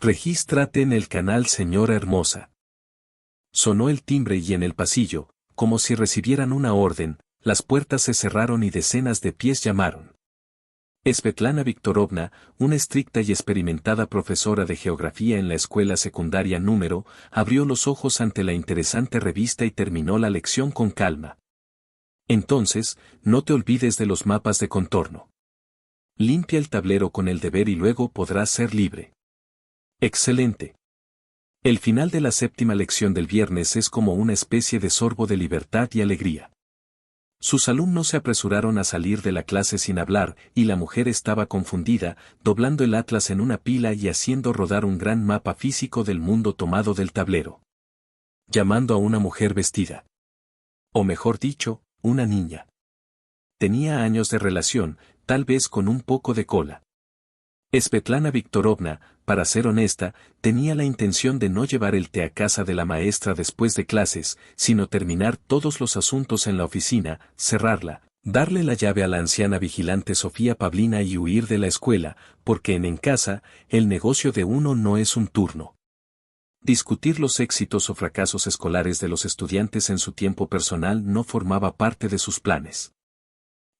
Regístrate en el canal, señora hermosa. Sonó el timbre y en el pasillo, como si recibieran una orden, las puertas se cerraron y decenas de pies llamaron. Svetlana Viktorovna, una estricta y experimentada profesora de geografía en la escuela secundaria número, abrió los ojos ante la interesante revista y terminó la lección con calma. Entonces, no te olvides de los mapas de contorno. Limpia el tablero con el deber y luego podrás ser libre. Excelente. El final de la séptima lección del viernes es como una especie de sorbo de libertad y alegría. Sus alumnos se apresuraron a salir de la clase sin hablar, y la mujer estaba confundida, doblando el atlas en una pila y haciendo rodar un gran mapa físico del mundo tomado del tablero. Llamando a una mujer vestida. O mejor dicho, una niña. Tenía años de relación, tal vez con un poco de cola. Svetlana Viktorovna, para ser honesta, tenía la intención de no llevar el té a casa de la maestra después de clases, sino terminar todos los asuntos en la oficina, cerrarla, darle la llave a la anciana vigilante Sofía Pavlina y huir de la escuela, porque en casa, el negocio de uno no es un turno. Discutir los éxitos o fracasos escolares de los estudiantes en su tiempo personal no formaba parte de sus planes.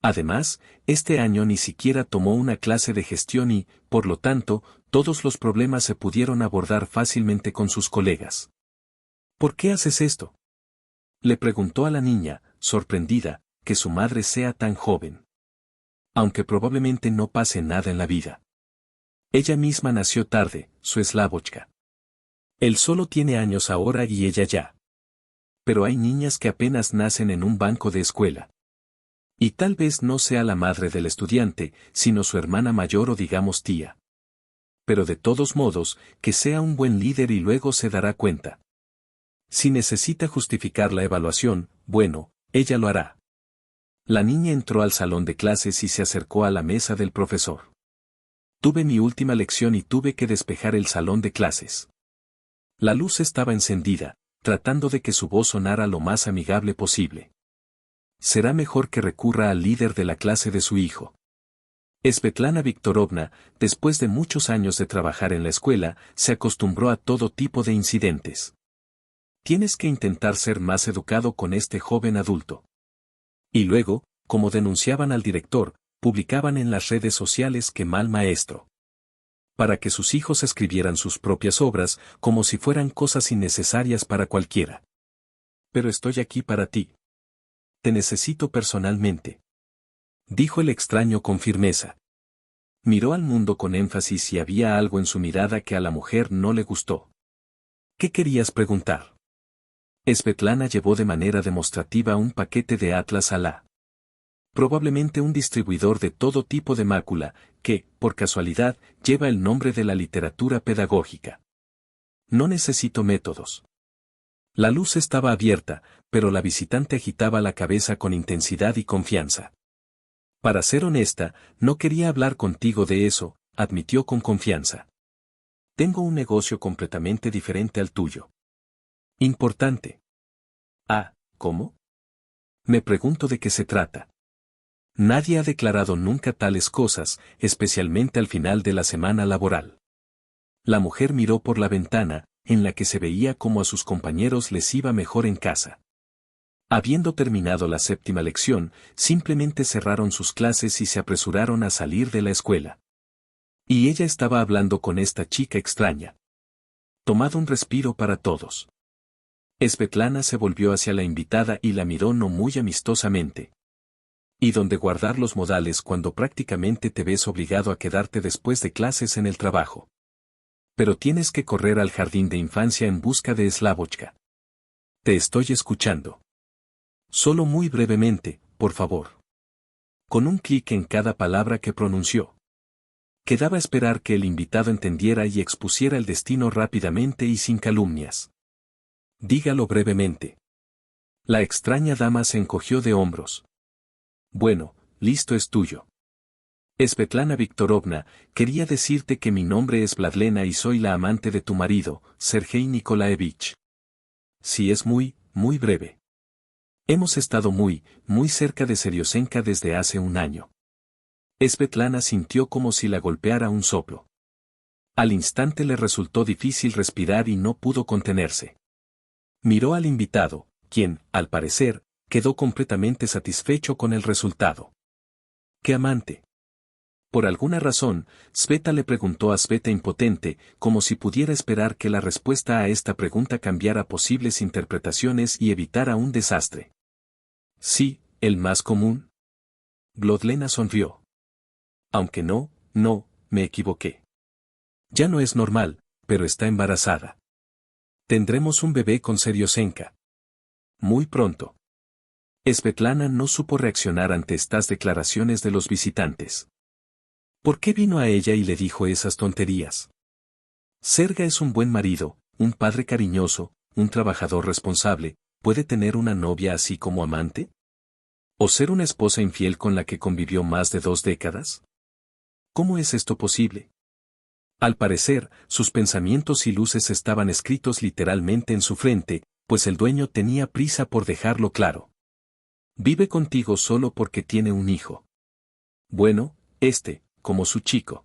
Además, este año ni siquiera tomó una clase de gestión y, por lo tanto, todos los problemas se pudieron abordar fácilmente con sus colegas. ¿Por qué haces esto?, le preguntó a la niña, sorprendida, que su madre sea tan joven. Aunque probablemente no pase nada en la vida. Ella misma nació tarde, su Slavochka. Él solo tiene años ahora y ella ya. Pero hay niñas que apenas nacen en un banco de escuela. Y tal vez no sea la madre del estudiante, sino su hermana mayor o digamos tía. Pero de todos modos, que sea un buen líder y luego se dará cuenta. Si necesita justificar la evaluación, bueno, ella lo hará. La niña entró al salón de clases y se acercó a la mesa del profesor. Tuve mi última lección y tuve que despejar el salón de clases. La luz estaba encendida, tratando de que su voz sonara lo más amigable posible. Será mejor que recurra al líder de la clase de su hijo. Svetlana Viktorovna, después de muchos años de trabajar en la escuela, se acostumbró a todo tipo de incidentes. Tienes que intentar ser más educado con este joven adulto. Y luego, como denunciaban al director, publicaban en las redes sociales que mal maestro. Para que sus hijos escribieran sus propias obras, como si fueran cosas innecesarias para cualquiera. Pero estoy aquí para ti. Te necesito personalmente. Dijo el extraño con firmeza. Miró al mundo con énfasis y había algo en su mirada que a la mujer no le gustó. ¿Qué querías preguntar? Svetlana llevó de manera demostrativa un paquete de atlas a la. Probablemente un distribuidor de todo tipo de mácula, que, por casualidad, lleva el nombre de la literatura pedagógica. No necesito métodos. La luz estaba abierta, pero la visitante agitaba la cabeza con intensidad y confianza. Para ser honesta, no quería hablar contigo de eso, admitió con confianza. Tengo un negocio completamente diferente al tuyo. Importante. Ah, ¿cómo? Me pregunto de qué se trata. Nadie ha declarado nunca tales cosas, especialmente al final de la semana laboral. La mujer miró por la ventana, en la que se veía cómo a sus compañeros les iba mejor en casa. Habiendo terminado la séptima lección, simplemente cerraron sus clases y se apresuraron a salir de la escuela. Y ella estaba hablando con esta chica extraña. Tomad un respiro para todos. Svetlana se volvió hacia la invitada y la miró no muy amistosamente. ¿Y dónde guardar los modales cuando prácticamente te ves obligado a quedarte después de clases en el trabajo? Pero tienes que correr al jardín de infancia en busca de Slavochka. Te estoy escuchando. Solo muy brevemente, por favor. Con un clic en cada palabra que pronunció. Quedaba esperar que el invitado entendiera y expusiera el destino rápidamente y sin calumnias. Dígalo brevemente. La extraña dama se encogió de hombros. Bueno, listo es tuyo. Svetlana Viktorovna, quería decirte que mi nombre es Vladlena y soy la amante de tu marido, Sergei Nikolaevich. Sí, es muy, muy breve. Hemos estado muy, muy cerca de Seriosenka desde hace un año. Svetlana sintió como si la golpeara un soplo. Al instante le resultó difícil respirar y no pudo contenerse. Miró al invitado, quien, al parecer, quedó completamente satisfecho con el resultado. ¿Qué amante? Por alguna razón, Sveta le preguntó a Sveta impotente, como si pudiera esperar que la respuesta a esta pregunta cambiara posibles interpretaciones y evitara un desastre. Sí, el más común. Vlodlena sonrió. Aunque no, me equivoqué. Ya no es normal, pero está embarazada. Tendremos un bebé con Seriosenka. Muy pronto. Svetlana no supo reaccionar ante estas declaraciones de los visitantes. ¿Por qué vino a ella y le dijo esas tonterías? Serga es un buen marido, un padre cariñoso, un trabajador responsable, ¿puede tener una novia así como amante? ¿O ser una esposa infiel con la que convivió más de 2 décadas? ¿Cómo es esto posible? Al parecer, sus pensamientos y luces estaban escritos literalmente en su frente, pues el dueño tenía prisa por dejarlo claro. Vive contigo solo porque tiene un hijo. Bueno, como su chico.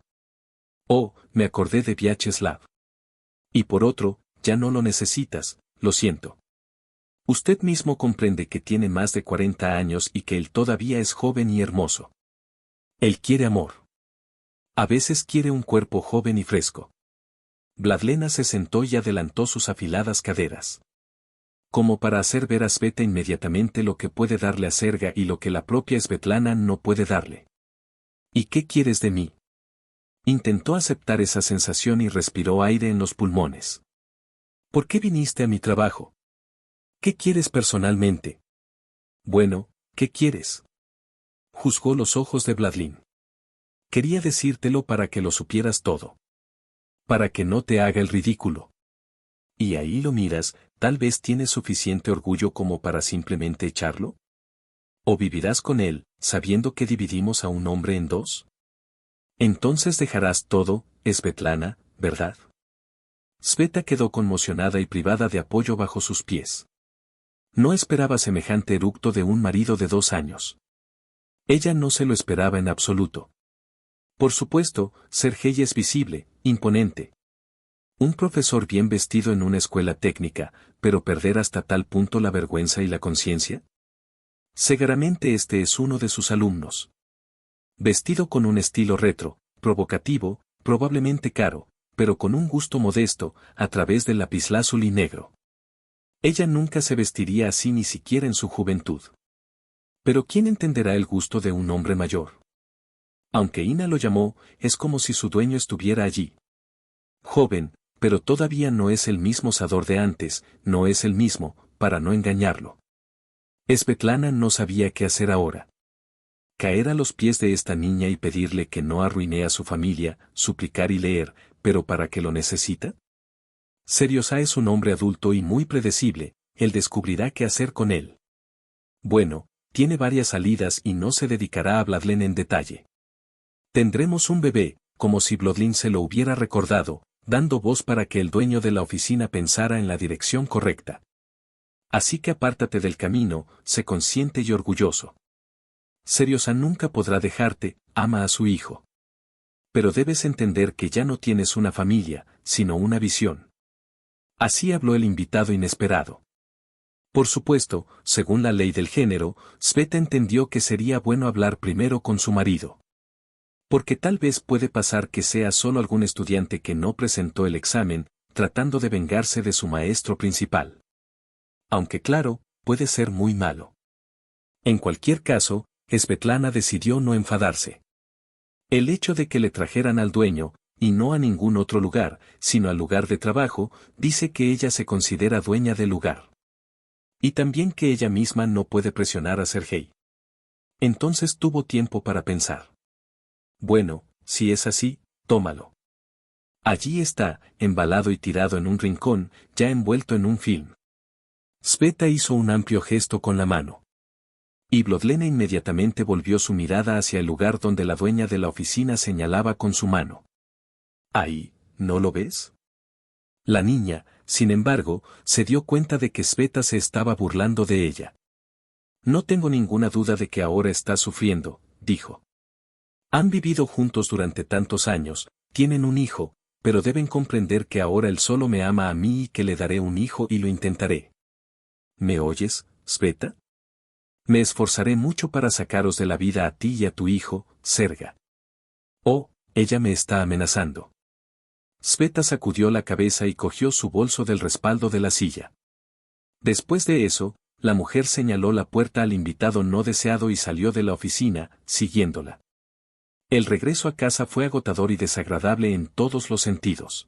Oh, me acordé de Vyacheslav. Y por otro, ya no lo necesitas, lo siento. Usted mismo comprende que tiene más de 40 años y que él todavía es joven y hermoso. Él quiere amor. A veces quiere un cuerpo joven y fresco. Vladlena se sentó y adelantó sus afiladas caderas. Como para hacer ver a Sveta inmediatamente lo que puede darle a Serga y lo que la propia Svetlana no puede darle. ¿Y qué quieres de mí? Intentó aceptar esa sensación y respiró aire en los pulmones. ¿Por qué viniste a mi trabajo? ¿Qué quieres personalmente? Bueno, ¿qué quieres? Juzgó los ojos de Vladlin. Quería decírtelo para que lo supieras todo. Para que no te haga el ridículo. Y ahí lo miras, tal vez tienes suficiente orgullo como para simplemente echarlo. ¿O vivirás con él, sabiendo que dividimos a un hombre en 2? Entonces dejarás todo, Svetlana, ¿verdad? Sveta quedó conmocionada y privada de apoyo bajo sus pies. No esperaba semejante eructo de un marido de 2 años. Ella no se lo esperaba en absoluto. Por supuesto, Sergei es visible, imponente. Un profesor bien vestido en una escuela técnica, pero perder hasta tal punto la vergüenza y la conciencia. Seguramente este es uno de sus alumnos. Vestido con un estilo retro, provocativo, probablemente caro, pero con un gusto modesto, a través del lapislázuli negro. Ella nunca se vestiría así ni siquiera en su juventud. Pero ¿quién entenderá el gusto de un hombre mayor? Aunque Ina lo llamó, es como si su dueño estuviera allí. Joven, pero todavía no es el mismo Sador de antes, no es el mismo, para no engañarlo. Svetlana no sabía qué hacer ahora. Caer a los pies de esta niña y pedirle que no arruine a su familia, suplicar y leer, pero ¿para qué lo necesita? Seriosa es un hombre adulto y muy predecible, él descubrirá qué hacer con él. Bueno, tiene varias salidas y no se dedicará a Vladlen en detalle. Tendremos un bebé, como si Vladlen se lo hubiera recordado, dando voz para que el dueño de la oficina pensara en la dirección correcta. Así que apártate del camino, sé consciente y orgulloso. Seriosa nunca podrá dejarte, ama a su hijo. Pero debes entender que ya no tienes una familia, sino una visión. Así habló el invitado inesperado. Por supuesto, según la ley del género, Sveta entendió que sería bueno hablar primero con su marido. Porque tal vez puede pasar que sea solo algún estudiante que no presentó el examen, tratando de vengarse de su maestro principal. Aunque claro, puede ser muy malo. En cualquier caso, Svetlana decidió no enfadarse. El hecho de que le trajeran al dueño, y no a ningún otro lugar, sino al lugar de trabajo, dice que ella se considera dueña del lugar. Y también que ella misma no puede presionar a Sergei. Entonces tuvo tiempo para pensar. Bueno, si es así, tómalo. Allí está, embalado y tirado en un rincón, ya envuelto en un film. Sveta hizo un amplio gesto con la mano. Y Vlodlena inmediatamente volvió su mirada hacia el lugar donde la dueña de la oficina señalaba con su mano. Ahí, ¿no lo ves? La niña, sin embargo, se dio cuenta de que Sveta se estaba burlando de ella. No tengo ninguna duda de que ahora está sufriendo, dijo. Han vivido juntos durante tantos años, tienen un hijo, pero deben comprender que ahora él solo me ama a mí y que le daré un hijo y lo intentaré. ¿Me oyes, Sveta? Me esforzaré mucho para sacaros de la vida a ti y a tu hijo, Serga. Oh, ella me está amenazando. Sveta sacudió la cabeza y cogió su bolso del respaldo de la silla. Después de eso, la mujer señaló la puerta al invitado no deseado y salió de la oficina, siguiéndola. El regreso a casa fue agotador y desagradable en todos los sentidos.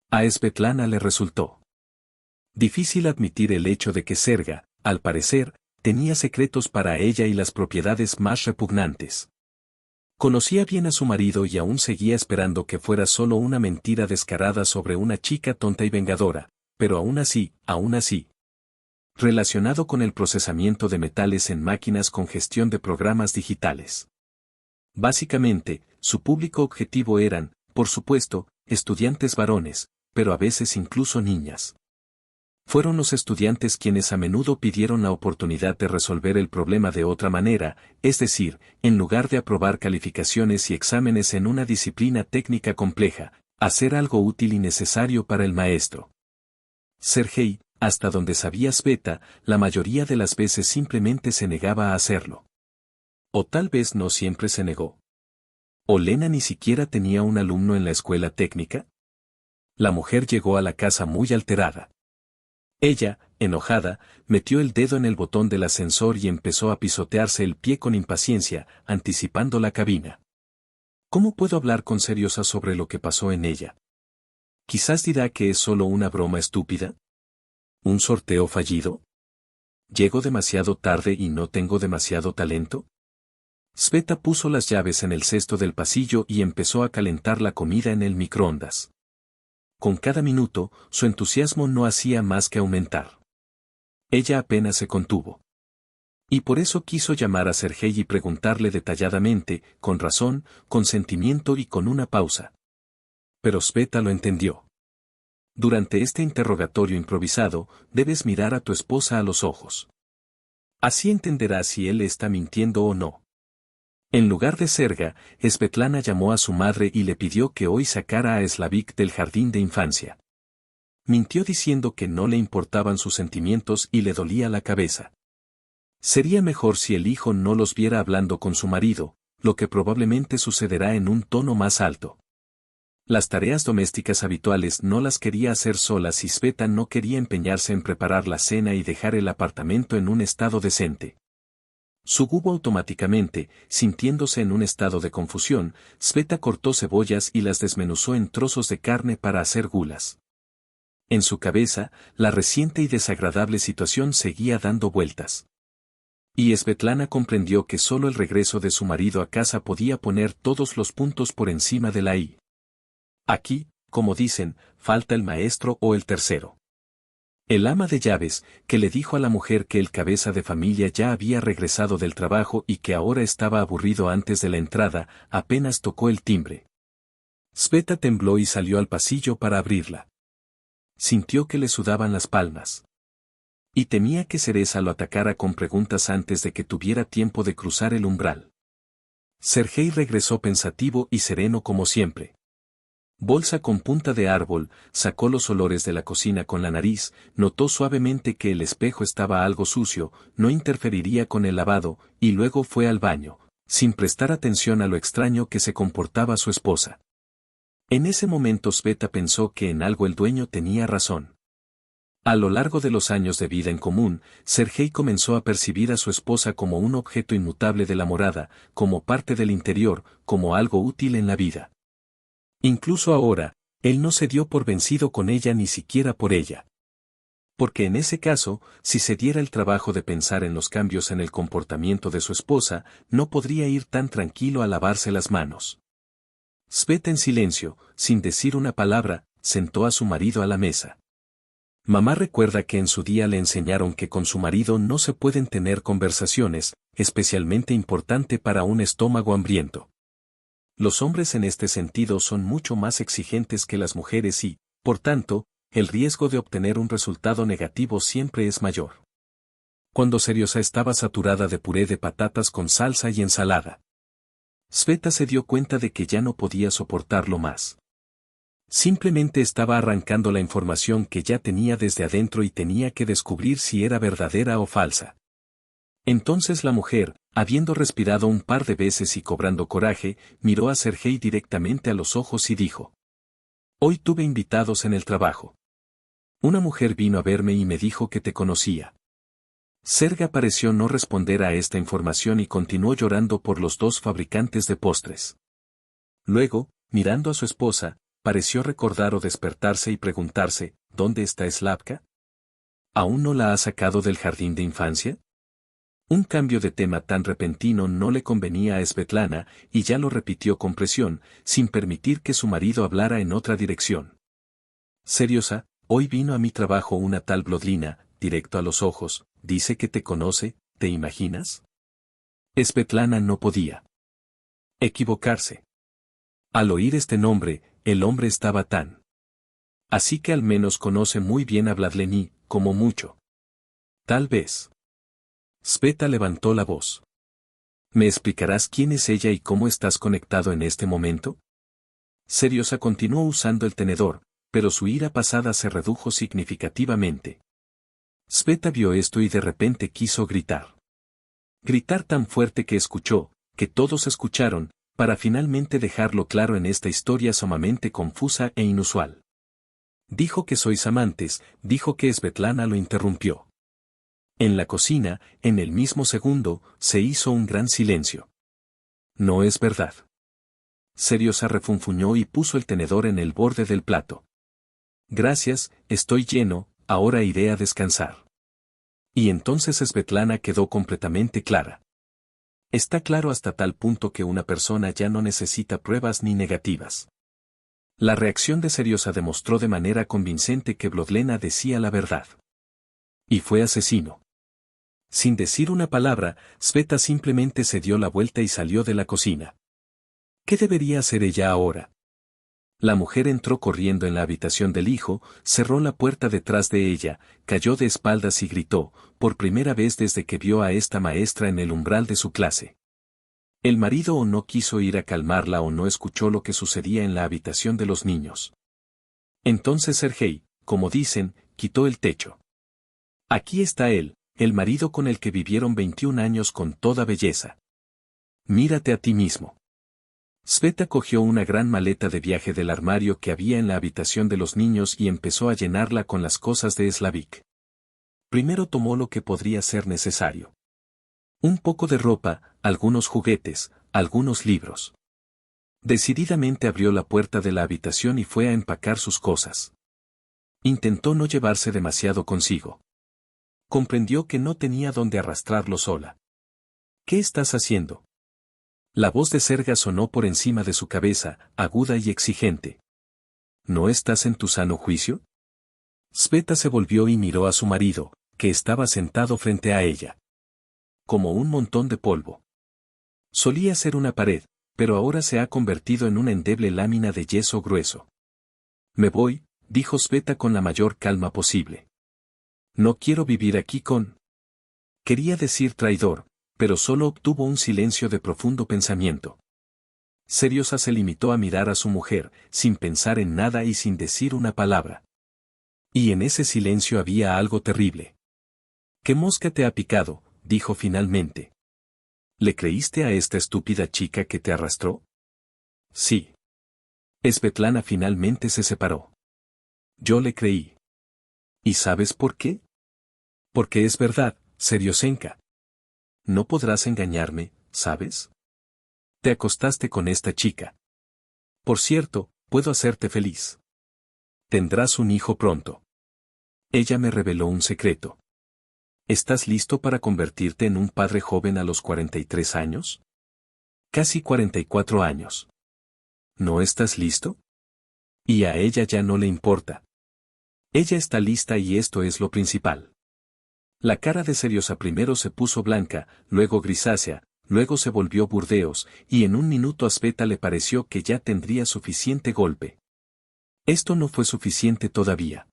A Svetlana le resultó difícil admitir el hecho de que Serga, al parecer, tenía secretos para ella y las propiedades más repugnantes. Conocía bien a su marido y aún seguía esperando que fuera solo una mentira descarada sobre una chica tonta y vengadora, pero aún así, relacionado con el procesamiento de metales en máquinas con gestión de programas digitales. Básicamente, su público objetivo eran, por supuesto, estudiantes varones, pero a veces incluso niñas. Fueron los estudiantes quienes a menudo pidieron la oportunidad de resolver el problema de otra manera, es decir, en lugar de aprobar calificaciones y exámenes en una disciplina técnica compleja, hacer algo útil y necesario para el maestro. Sergei, hasta donde sabía Sveta, la mayoría de las veces simplemente se negaba a hacerlo. O tal vez no siempre se negó. ¿O Lena ni siquiera tenía un alumno en la escuela técnica? La mujer llegó a la casa muy alterada. Ella, enojada, metió el dedo en el botón del ascensor y empezó a pisotearse el pie con impaciencia, anticipando la cabina. ¿Cómo puedo hablar con Seriosa sobre lo que pasó en ella? Quizás dirá que es solo una broma estúpida. ¿Un sorteo fallido? ¿Llego demasiado tarde y no tengo demasiado talento? Sveta puso las llaves en el cesto del pasillo y empezó a calentar la comida en el microondas. Con cada minuto, su entusiasmo no hacía más que aumentar. Ella apenas se contuvo. Y por eso quiso llamar a Sergei y preguntarle detalladamente, con razón, con sentimiento y con una pausa. Pero Sveta lo entendió. Durante este interrogatorio improvisado, debes mirar a tu esposa a los ojos. Así entenderás si él está mintiendo o no. En lugar de Serga, Svetlana llamó a su madre y le pidió que hoy sacara a Slavik del jardín de infancia. Mintió diciendo que no le importaban sus sentimientos y le dolía la cabeza. Sería mejor si el hijo no los viera hablando con su marido, lo que probablemente sucederá en un tono más alto. Las tareas domésticas habituales no las quería hacer solas y Sveta no quería empeñarse en preparar la cena y dejar el apartamento en un estado decente. Sucubo automáticamente, sintiéndose en un estado de confusión, Sveta cortó cebollas y las desmenuzó en trozos de carne para hacer gulas. En su cabeza, la reciente y desagradable situación seguía dando vueltas. Y Svetlana comprendió que solo el regreso de su marido a casa podía poner todos los puntos por encima de la i. Aquí, como dicen, falta el maestro o el tercero. El ama de llaves, que le dijo a la mujer que el cabeza de familia ya había regresado del trabajo y que ahora estaba aburrido antes de la entrada, apenas tocó el timbre. Sveta tembló y salió al pasillo para abrirla. Sintió que le sudaban las palmas. Y temía que Cereza lo atacara con preguntas antes de que tuviera tiempo de cruzar el umbral. Sergei regresó pensativo y sereno como siempre. Bolsa con punta de árbol, sacó los olores de la cocina con la nariz, notó suavemente que el espejo estaba algo sucio, no interferiría con el lavado, y luego fue al baño, sin prestar atención a lo extraño que se comportaba su esposa. En ese momento Sveta pensó que en algo el dueño tenía razón. A lo largo de los años de vida en común, Sergei comenzó a percibir a su esposa como un objeto inmutable de la morada, como parte del interior, como algo útil en la vida. Incluso ahora, él no se dio por vencido con ella ni siquiera por ella. Porque en ese caso, si se diera el trabajo de pensar en los cambios en el comportamiento de su esposa, no podría ir tan tranquilo a lavarse las manos. Sveta en silencio, sin decir una palabra, sentó a su marido a la mesa. Mamá recuerda que en su día le enseñaron que con su marido no se pueden tener conversaciones, especialmente importante para un estómago hambriento. Los hombres en este sentido son mucho más exigentes que las mujeres y, por tanto, el riesgo de obtener un resultado negativo siempre es mayor. Cuando Seriosa estaba saturada de puré de patatas con salsa y ensalada. Sveta se dio cuenta de que ya no podía soportarlo más. Simplemente estaba arrancando la información que ya tenía desde adentro y tenía que descubrir si era verdadera o falsa. Entonces la mujer, habiendo respirado un par de veces y cobrando coraje, miró a Sergei directamente a los ojos y dijo: «Hoy tuve invitados en el trabajo. Una mujer vino a verme y me dijo que te conocía». Serga pareció no responder a esta información y continuó llorando por los dos fabricantes de postres. Luego, mirando a su esposa, pareció recordar o despertarse y preguntarse: ¿dónde está Slavka? ¿Aún no la ha sacado del jardín de infancia? Un cambio de tema tan repentino no le convenía a Svetlana, y ya lo repitió con presión, sin permitir que su marido hablara en otra dirección. «Seriosa, hoy vino a mi trabajo una tal Vlodlina, directo a los ojos, dice que te conoce, ¿te imaginas?». Svetlana no podía equivocarse. Al oír este nombre, el hombre estaba tan. Así que al menos conoce muy bien a Vladleni, como mucho. Tal vez. Sveta levantó la voz. ¿Me explicarás quién es ella y cómo estás conectado en este momento? Seriosa continuó usando el tenedor, pero su ira pasada se redujo significativamente. Sveta vio esto y de repente quiso gritar. Gritar tan fuerte que escuchó, que todos escucharon, para finalmente dejarlo claro en esta historia sumamente confusa e inusual. Dijo que sois amantes, dijo que Svetlana lo interrumpió. En la cocina, en el mismo segundo, se hizo un gran silencio. No es verdad. Seriosa refunfuñó y puso el tenedor en el borde del plato. Gracias, estoy lleno, ahora iré a descansar. Y entonces Svetlana quedó completamente clara. Está claro hasta tal punto que una persona ya no necesita pruebas ni negativas. La reacción de Seriosa demostró de manera convincente que Vlodlena decía la verdad. Y fue asesino. Sin decir una palabra, Sveta simplemente se dio la vuelta y salió de la cocina. ¿Qué debería hacer ella ahora? La mujer entró corriendo en la habitación del hijo, cerró la puerta detrás de ella, cayó de espaldas y gritó, por primera vez desde que vio a esta maestra en el umbral de su clase. El marido o no quiso ir a calmarla o no escuchó lo que sucedía en la habitación de los niños. Entonces Sergei, como dicen, quitó el techo. Aquí está él, el marido con el que vivieron 21 años con toda belleza. Mírate a ti mismo. Sveta cogió una gran maleta de viaje del armario que había en la habitación de los niños y empezó a llenarla con las cosas de Slavik. Primero tomó lo que podría ser necesario. Un poco de ropa, algunos juguetes, algunos libros. Decididamente abrió la puerta de la habitación y fue a empacar sus cosas. Intentó no llevarse demasiado consigo. Comprendió que no tenía dónde arrastrarlo sola. ¿Qué estás haciendo? La voz de Serga sonó por encima de su cabeza, aguda y exigente. ¿No estás en tu sano juicio? Sveta se volvió y miró a su marido, que estaba sentado frente a ella. Como un montón de polvo. Solía ser una pared, pero ahora se ha convertido en una endeble lámina de yeso grueso. Me voy, dijo Sveta con la mayor calma posible. No quiero vivir aquí con... Quería decir traidor, pero solo obtuvo un silencio de profundo pensamiento. Seriosa se limitó a mirar a su mujer, sin pensar en nada y sin decir una palabra. Y en ese silencio había algo terrible. ¿Qué mosca te ha picado?, dijo finalmente. ¿Le creíste a esta estúpida chica que te arrastró? Sí. Svetlana finalmente se separó. Yo le creí. ¿Y sabes por qué? Porque es verdad, Seriosenka. No podrás engañarme, ¿sabes? Te acostaste con esta chica. Por cierto, puedo hacerte feliz. Tendrás un hijo pronto. Ella me reveló un secreto. ¿Estás listo para convertirte en un padre joven a los 43 años? Casi 44 años. ¿No estás listo? Y a ella ya no le importa. Ella está lista y esto es lo principal. La cara de Seriosa primero se puso blanca, luego grisácea, luego se volvió burdeos, y en un minuto a Sveta le pareció que ya tendría suficiente golpe. Esto no fue suficiente todavía.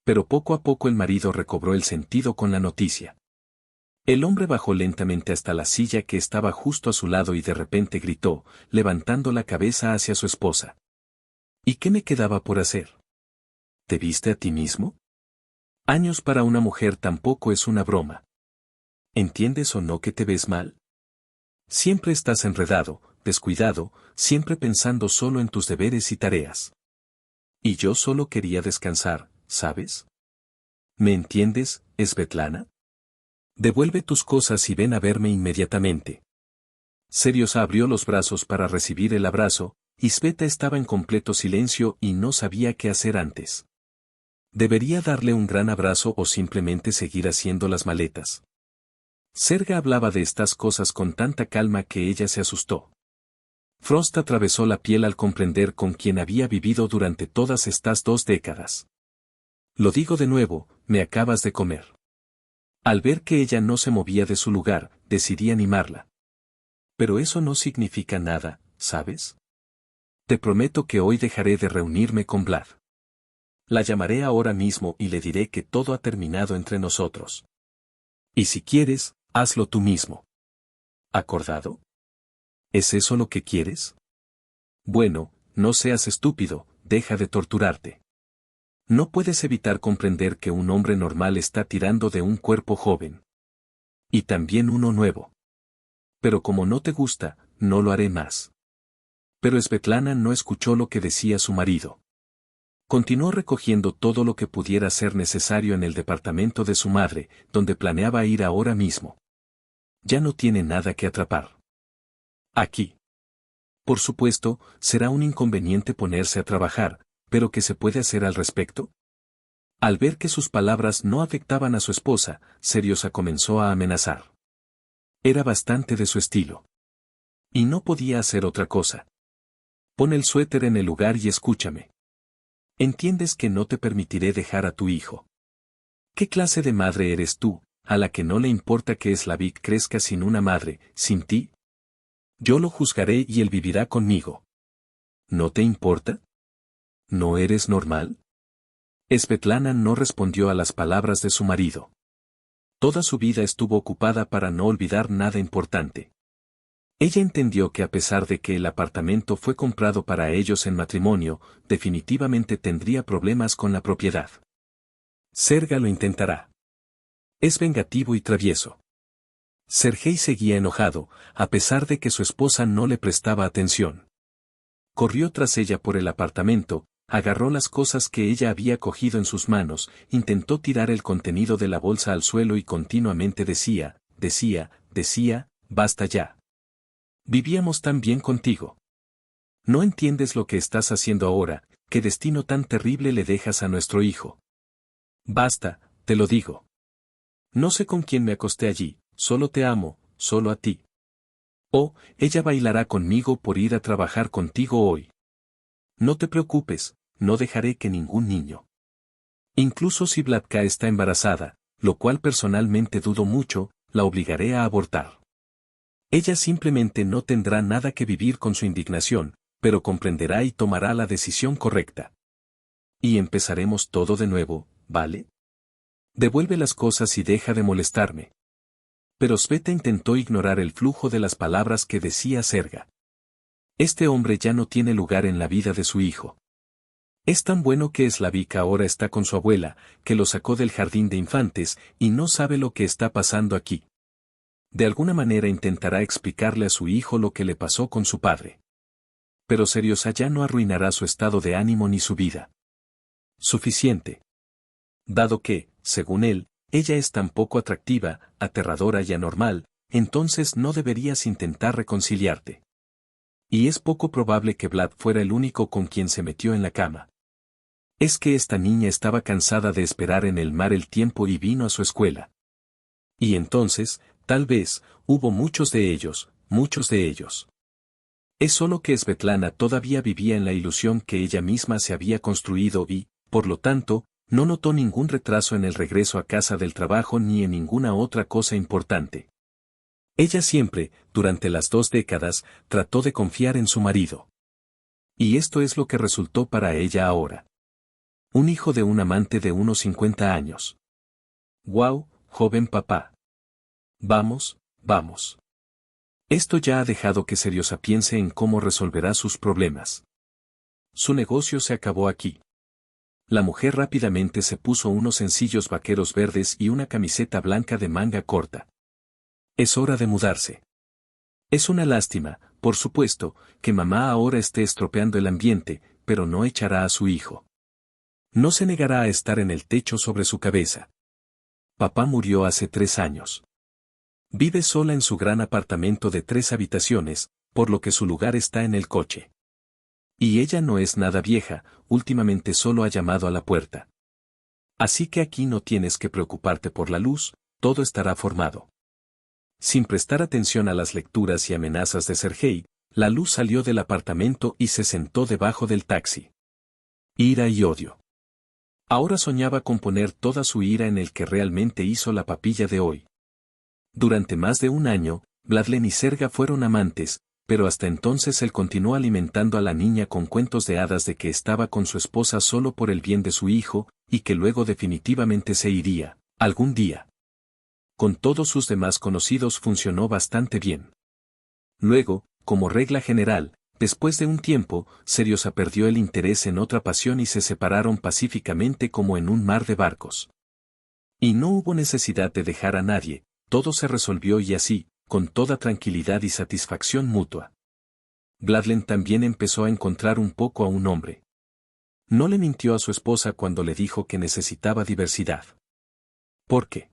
Pero poco a poco el marido recobró el sentido con la noticia. El hombre bajó lentamente hasta la silla que estaba justo a su lado y de repente gritó, levantando la cabeza hacia su esposa. ¿Y qué me quedaba por hacer? ¿Te viste a ti mismo? Años para una mujer tampoco es una broma. ¿Entiendes o no que te ves mal? Siempre estás enredado, descuidado, siempre pensando solo en tus deberes y tareas. Y yo solo quería descansar, ¿sabes? ¿Me entiendes, Svetlana? Devuelve tus cosas y ven a verme inmediatamente. Seriosa abrió los brazos para recibir el abrazo, y Sveta estaba en completo silencio y no sabía qué hacer antes. ¿Debería darle un gran abrazo o simplemente seguir haciendo las maletas? Serga hablaba de estas cosas con tanta calma que ella se asustó. Frost atravesó la piel al comprender con quién había vivido durante todas estas 2 décadas. Lo digo de nuevo, me acabas de comer. Al ver que ella no se movía de su lugar, decidí animarla. Pero eso no significa nada, ¿sabes? Te prometo que hoy dejaré de reunirme con Vlad. La llamaré ahora mismo y le diré que todo ha terminado entre nosotros. Y si quieres, hazlo tú mismo. ¿Acordado? ¿Es eso lo que quieres? Bueno, no seas estúpido, deja de torturarte. No puedes evitar comprender que un hombre normal está tirando de un cuerpo joven. Y también uno nuevo. Pero como no te gusta, no lo haré más. Pero Svetlana no escuchó lo que decía su marido. Continuó recogiendo todo lo que pudiera ser necesario en el departamento de su madre, donde planeaba ir ahora mismo. Ya no tiene nada que atrapar. Aquí. Por supuesto, será un inconveniente ponerse a trabajar, pero ¿qué se puede hacer al respecto? Al ver que sus palabras no afectaban a su esposa, Seriosa comenzó a amenazar. Era bastante de su estilo. Y no podía hacer otra cosa. Pon el suéter en el lugar y escúchame. ¿Entiendes que no te permitiré dejar a tu hijo? ¿Qué clase de madre eres tú, a la que no le importa que Slavik crezca sin una madre, sin ti? Yo lo juzgaré y él vivirá conmigo. ¿No te importa? ¿No eres normal? Svetlana no respondió a las palabras de su marido. Toda su vida estuvo ocupada para no olvidar nada importante. Ella entendió que a pesar de que el apartamento fue comprado para ellos en matrimonio, definitivamente tendría problemas con la propiedad. Serga lo intentará. Es vengativo y travieso. Sergei seguía enojado, a pesar de que su esposa no le prestaba atención. Corrió tras ella por el apartamento, agarró las cosas que ella había cogido en sus manos, intentó tirar el contenido de la bolsa al suelo y continuamente decía, basta ya. Vivíamos tan bien contigo. No entiendes lo que estás haciendo ahora, qué destino tan terrible le dejas a nuestro hijo. Basta, te lo digo. No sé con quién me acosté allí, solo te amo, solo a ti. Oh, ella bailará conmigo por ir a trabajar contigo hoy. No te preocupes, no dejaré que ningún niño. Incluso si Vladka está embarazada, lo cual personalmente dudo mucho, la obligaré a abortar. Ella simplemente no tendrá nada que vivir con su indignación, pero comprenderá y tomará la decisión correcta. Y empezaremos todo de nuevo, ¿vale? Devuelve las cosas y deja de molestarme. Pero Sveta intentó ignorar el flujo de las palabras que decía Serga. Este hombre ya no tiene lugar en la vida de su hijo. Es tan bueno que Slavik ahora está con su abuela, que lo sacó del jardín de infantes, y no sabe lo que está pasando aquí. De alguna manera intentará explicarle a su hijo lo que le pasó con su padre. Pero Seriosa ya no arruinará su estado de ánimo ni su vida. Suficiente. Dado que, según él, ella es tan poco atractiva, aterradora y anormal, entonces no deberías intentar reconciliarte. Y es poco probable que Vlad fuera el único con quien se metió en la cama. Es que esta niña estaba cansada de esperar en el mar el tiempo y vino a su escuela. Y entonces, tal vez, hubo muchos de ellos, muchos de ellos. Es solo que Svetlana todavía vivía en la ilusión que ella misma se había construido y, por lo tanto, no notó ningún retraso en el regreso a casa del trabajo ni en ninguna otra cosa importante. Ella siempre, durante las 2 décadas, trató de confiar en su marido. Y esto es lo que resultó para ella ahora. Un hijo de un amante de unos 50 años. ¡Guau, joven papá! Vamos, vamos. Esto ya ha dejado que Seriosa piense en cómo resolverá sus problemas. Su negocio se acabó aquí. La mujer rápidamente se puso unos sencillos vaqueros verdes y una camiseta blanca de manga corta. Es hora de mudarse. Es una lástima, por supuesto, que mamá ahora esté estropeando el ambiente, pero no echará a su hijo. No se negará a estar en el techo sobre su cabeza. Papá murió hace 3 años. Vive sola en su gran apartamento de 3 habitaciones, por lo que su lugar está en el coche. Y ella no es nada vieja, últimamente solo ha llamado a la puerta. Así que aquí no tienes que preocuparte por la luz, todo estará formado. Sin prestar atención a las lecturas y amenazas de Sergei, la luz salió del apartamento y se sentó debajo del taxi. Ira y odio. Ahora soñaba con poner toda su ira en el que realmente hizo la papilla de hoy. Durante más de 1 año, Vladlen y Serga fueron amantes, pero hasta entonces él continuó alimentando a la niña con cuentos de hadas de que estaba con su esposa solo por el bien de su hijo, y que luego definitivamente se iría, algún día. Con todos sus demás conocidos funcionó bastante bien. Luego, como regla general, después de un tiempo, Seriosa perdió el interés en otra pasión y se separaron pacíficamente como en un mar de barcos. Y no hubo necesidad de dejar a nadie, todo se resolvió y así, con toda tranquilidad y satisfacción mutua. Vladlen también empezó a encontrar un poco a un hombre. No le mintió a su esposa cuando le dijo que necesitaba diversidad. ¿Por qué?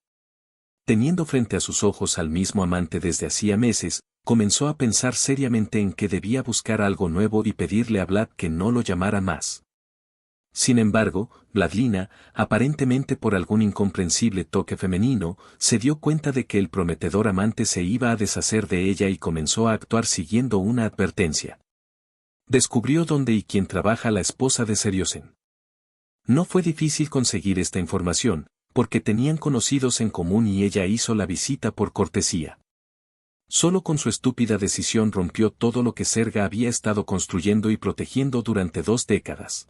Teniendo frente a sus ojos al mismo amante desde hacía meses, comenzó a pensar seriamente en que debía buscar algo nuevo y pedirle a Vlad que no lo llamara más. Sin embargo, Vladlina, aparentemente por algún incomprensible toque femenino, se dio cuenta de que el prometedor amante se iba a deshacer de ella y comenzó a actuar siguiendo una advertencia. Descubrió dónde y quién trabaja la esposa de Seriosen. No fue difícil conseguir esta información, porque tenían conocidos en común y ella hizo la visita por cortesía. Solo con su estúpida decisión rompió todo lo que Serga había estado construyendo y protegiendo durante 2 décadas.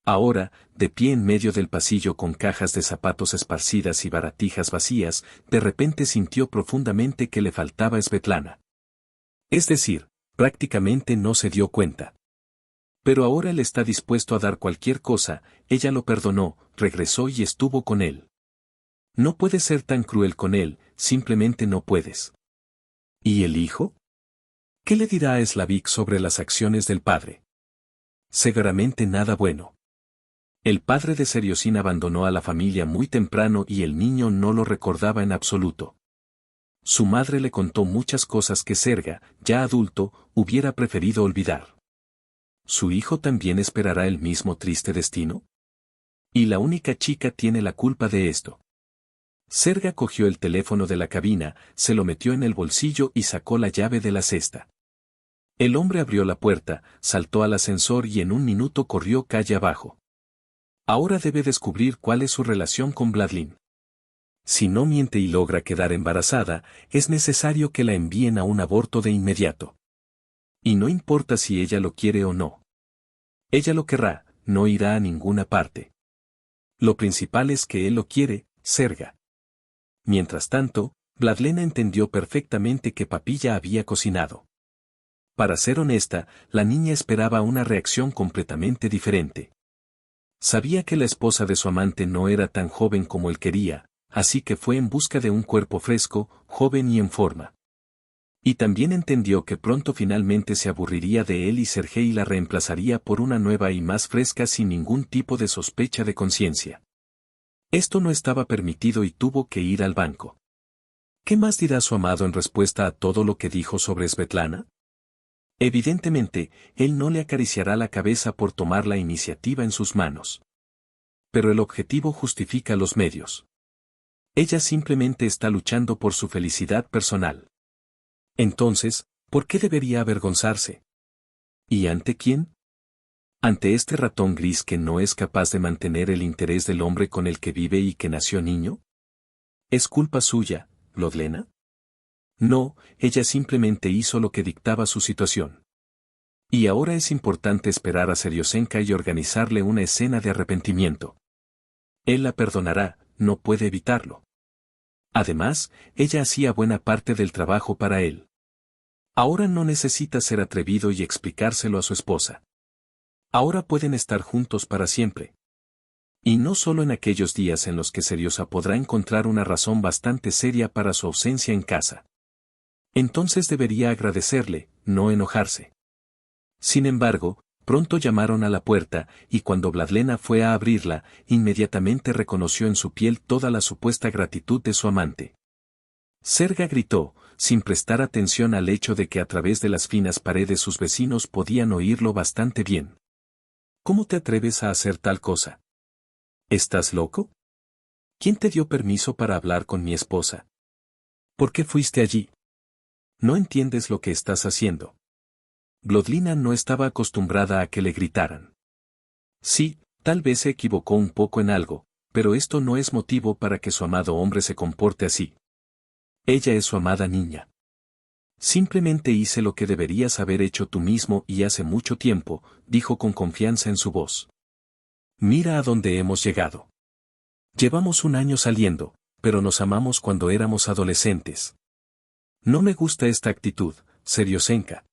Ahora, de pie en medio del pasillo con cajas de zapatos esparcidas y baratijas vacías, de repente sintió profundamente que le faltaba Svetlana. Es decir, prácticamente no se dio cuenta. Pero ahora él está dispuesto a dar cualquier cosa, ella lo perdonó, regresó y estuvo con él. No puedes ser tan cruel con él, simplemente no puedes. ¿Y el hijo? ¿Qué le dirá a Slavik sobre las acciones del padre? Seguramente nada bueno. El padre de Seriosin abandonó a la familia muy temprano y el niño no lo recordaba en absoluto. Su madre le contó muchas cosas que Serga, ya adulto, hubiera preferido olvidar. ¿Su hijo también esperará el mismo triste destino? Y la única chica tiene la culpa de esto. Serga cogió el teléfono de la cabina, se lo metió en el bolsillo y sacó la llave de la cesta. El hombre abrió la puerta, saltó al ascensor y en un minuto corrió calle abajo. Ahora debe descubrir cuál es su relación con Vladlin. Si no miente y logra quedar embarazada, es necesario que la envíen a un aborto de inmediato. Y no importa si ella lo quiere o no. Ella lo querrá, no irá a ninguna parte. Lo principal es que él lo quiere, Serga. Mientras tanto, Vladlena entendió perfectamente que Papilla había cocinado. Para ser honesta, la niña esperaba una reacción completamente diferente. Sabía que la esposa de su amante no era tan joven como él quería, así que fue en busca de un cuerpo fresco, joven y en forma. Y también entendió que pronto finalmente se aburriría de él y Sergei la reemplazaría por una nueva y más fresca sin ningún tipo de sospecha de conciencia. Esto no estaba permitido y tuvo que ir al banco. ¿Qué más dirá su amado en respuesta a todo lo que dijo sobre Svetlana? Evidentemente, él no le acariciará la cabeza por tomar la iniciativa en sus manos. Pero el objetivo justifica los medios. Ella simplemente está luchando por su felicidad personal. Entonces, ¿por qué debería avergonzarse? ¿Y ante quién? ¿Ante este ratón gris que no es capaz de mantener el interés del hombre con el que vive y que nació niño? ¿Es culpa suya, Vladlena? No, ella simplemente hizo lo que dictaba su situación. Y ahora es importante esperar a Seriosenka y organizarle una escena de arrepentimiento. Él la perdonará, no puede evitarlo. Además, ella hacía buena parte del trabajo para él. Ahora no necesita ser atrevido y explicárselo a su esposa. Ahora pueden estar juntos para siempre. Y no solo en aquellos días en los que Seriosa podrá encontrar una razón bastante seria para su ausencia en casa. Entonces debería agradecerle, no enojarse. Sin embargo, pronto llamaron a la puerta, y cuando Vladlena fue a abrirla, inmediatamente reconoció en su piel toda la supuesta gratitud de su amante. Serga gritó, sin prestar atención al hecho de que a través de las finas paredes sus vecinos podían oírlo bastante bien. ¿Cómo te atreves a hacer tal cosa? ¿Estás loco? ¿Quién te dio permiso para hablar con mi esposa? ¿Por qué fuiste allí? No entiendes lo que estás haciendo. Vladlena no estaba acostumbrada a que le gritaran. Sí, tal vez se equivocó un poco en algo, pero esto no es motivo para que su amado hombre se comporte así. Ella es su amada niña. Simplemente hice lo que deberías haber hecho tú mismo y hace mucho tiempo, dijo con confianza en su voz. Mira a dónde hemos llegado. Llevamos un año saliendo, pero nos amamos cuando éramos adolescentes. No me gusta esta actitud, Seriosenka.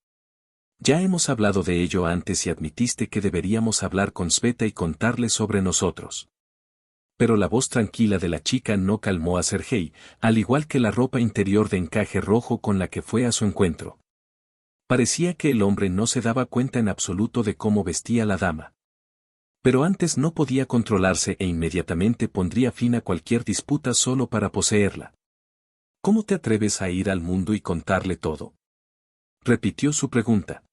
Ya hemos hablado de ello antes y admitiste que deberíamos hablar con Sveta y contarle sobre nosotros. Pero la voz tranquila de la chica no calmó a Sergei, al igual que la ropa interior de encaje rojo con la que fue a su encuentro. Parecía que el hombre no se daba cuenta en absoluto de cómo vestía la dama. Pero antes no podía controlarse e inmediatamente pondría fin a cualquier disputa solo para poseerla. ¿Cómo te atreves a ir al mundo y contarle todo? Repitió su pregunta.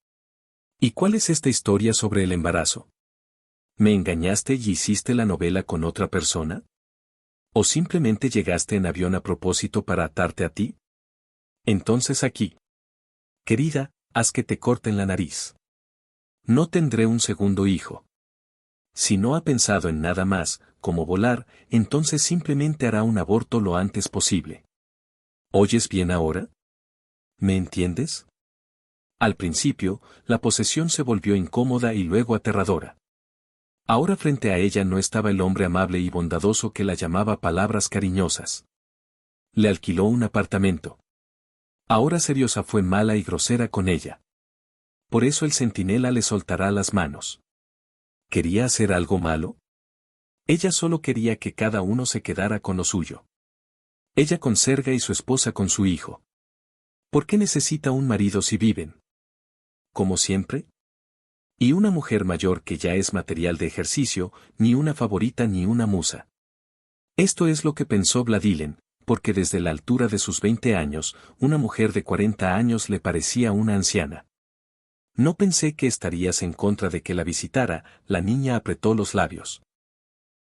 ¿Y cuál es esta historia sobre el embarazo? ¿Me engañaste y hiciste la novela con otra persona? ¿O simplemente llegaste en avión a propósito para atarte a ti? Entonces aquí. Querida, haz que te corten la nariz. No tendré un segundo hijo. Si no ha pensado en nada más, como volar, entonces simplemente hará un aborto lo antes posible. ¿Oyes bien ahora? ¿Me entiendes? Al principio, la posesión se volvió incómoda y luego aterradora. Ahora frente a ella no estaba el hombre amable y bondadoso que la llamaba palabras cariñosas. Le alquiló un apartamento. Ahora Seriosa fue mala y grosera con ella. Por eso el centinela le soltará las manos. ¿Quería hacer algo malo? Ella solo quería que cada uno se quedara con lo suyo. Ella con Serga y su esposa con su hijo. ¿Por qué necesita un marido si viven? ¿Como siempre? Y una mujer mayor que ya es material de ejercicio, ni una favorita ni una musa. Esto es lo que pensó Vladilin, porque desde la altura de sus 20 años, una mujer de 40 años le parecía una anciana. No pensé que estarías en contra de que la visitara, la niña apretó los labios.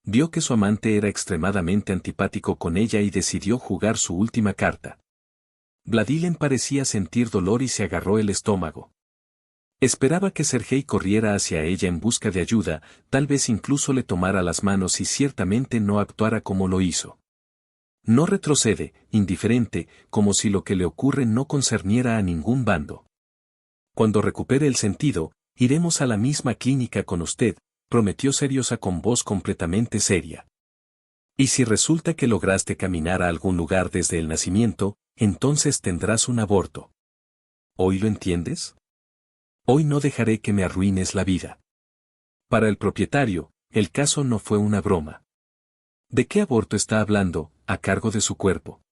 Vio que su amante era extremadamente antipático con ella y decidió jugar su última carta. Vladilin parecía sentir dolor y se agarró el estómago. Esperaba que Sergei corriera hacia ella en busca de ayuda, tal vez incluso le tomara las manos y ciertamente no actuara como lo hizo. No retrocede, indiferente, como si lo que le ocurre no concerniera a ningún bando. Cuando recupere el sentido, iremos a la misma clínica con usted, prometió Seriosa con voz completamente seria. Y si resulta que lograste caminar a algún lugar desde el nacimiento, entonces tendrás un aborto. ¿Hoy lo entiendes? Hoy no dejaré que me arruines la vida. Para el propietario, el caso no fue una broma. ¿De qué aborto está hablando, a cargo de su cuerpo?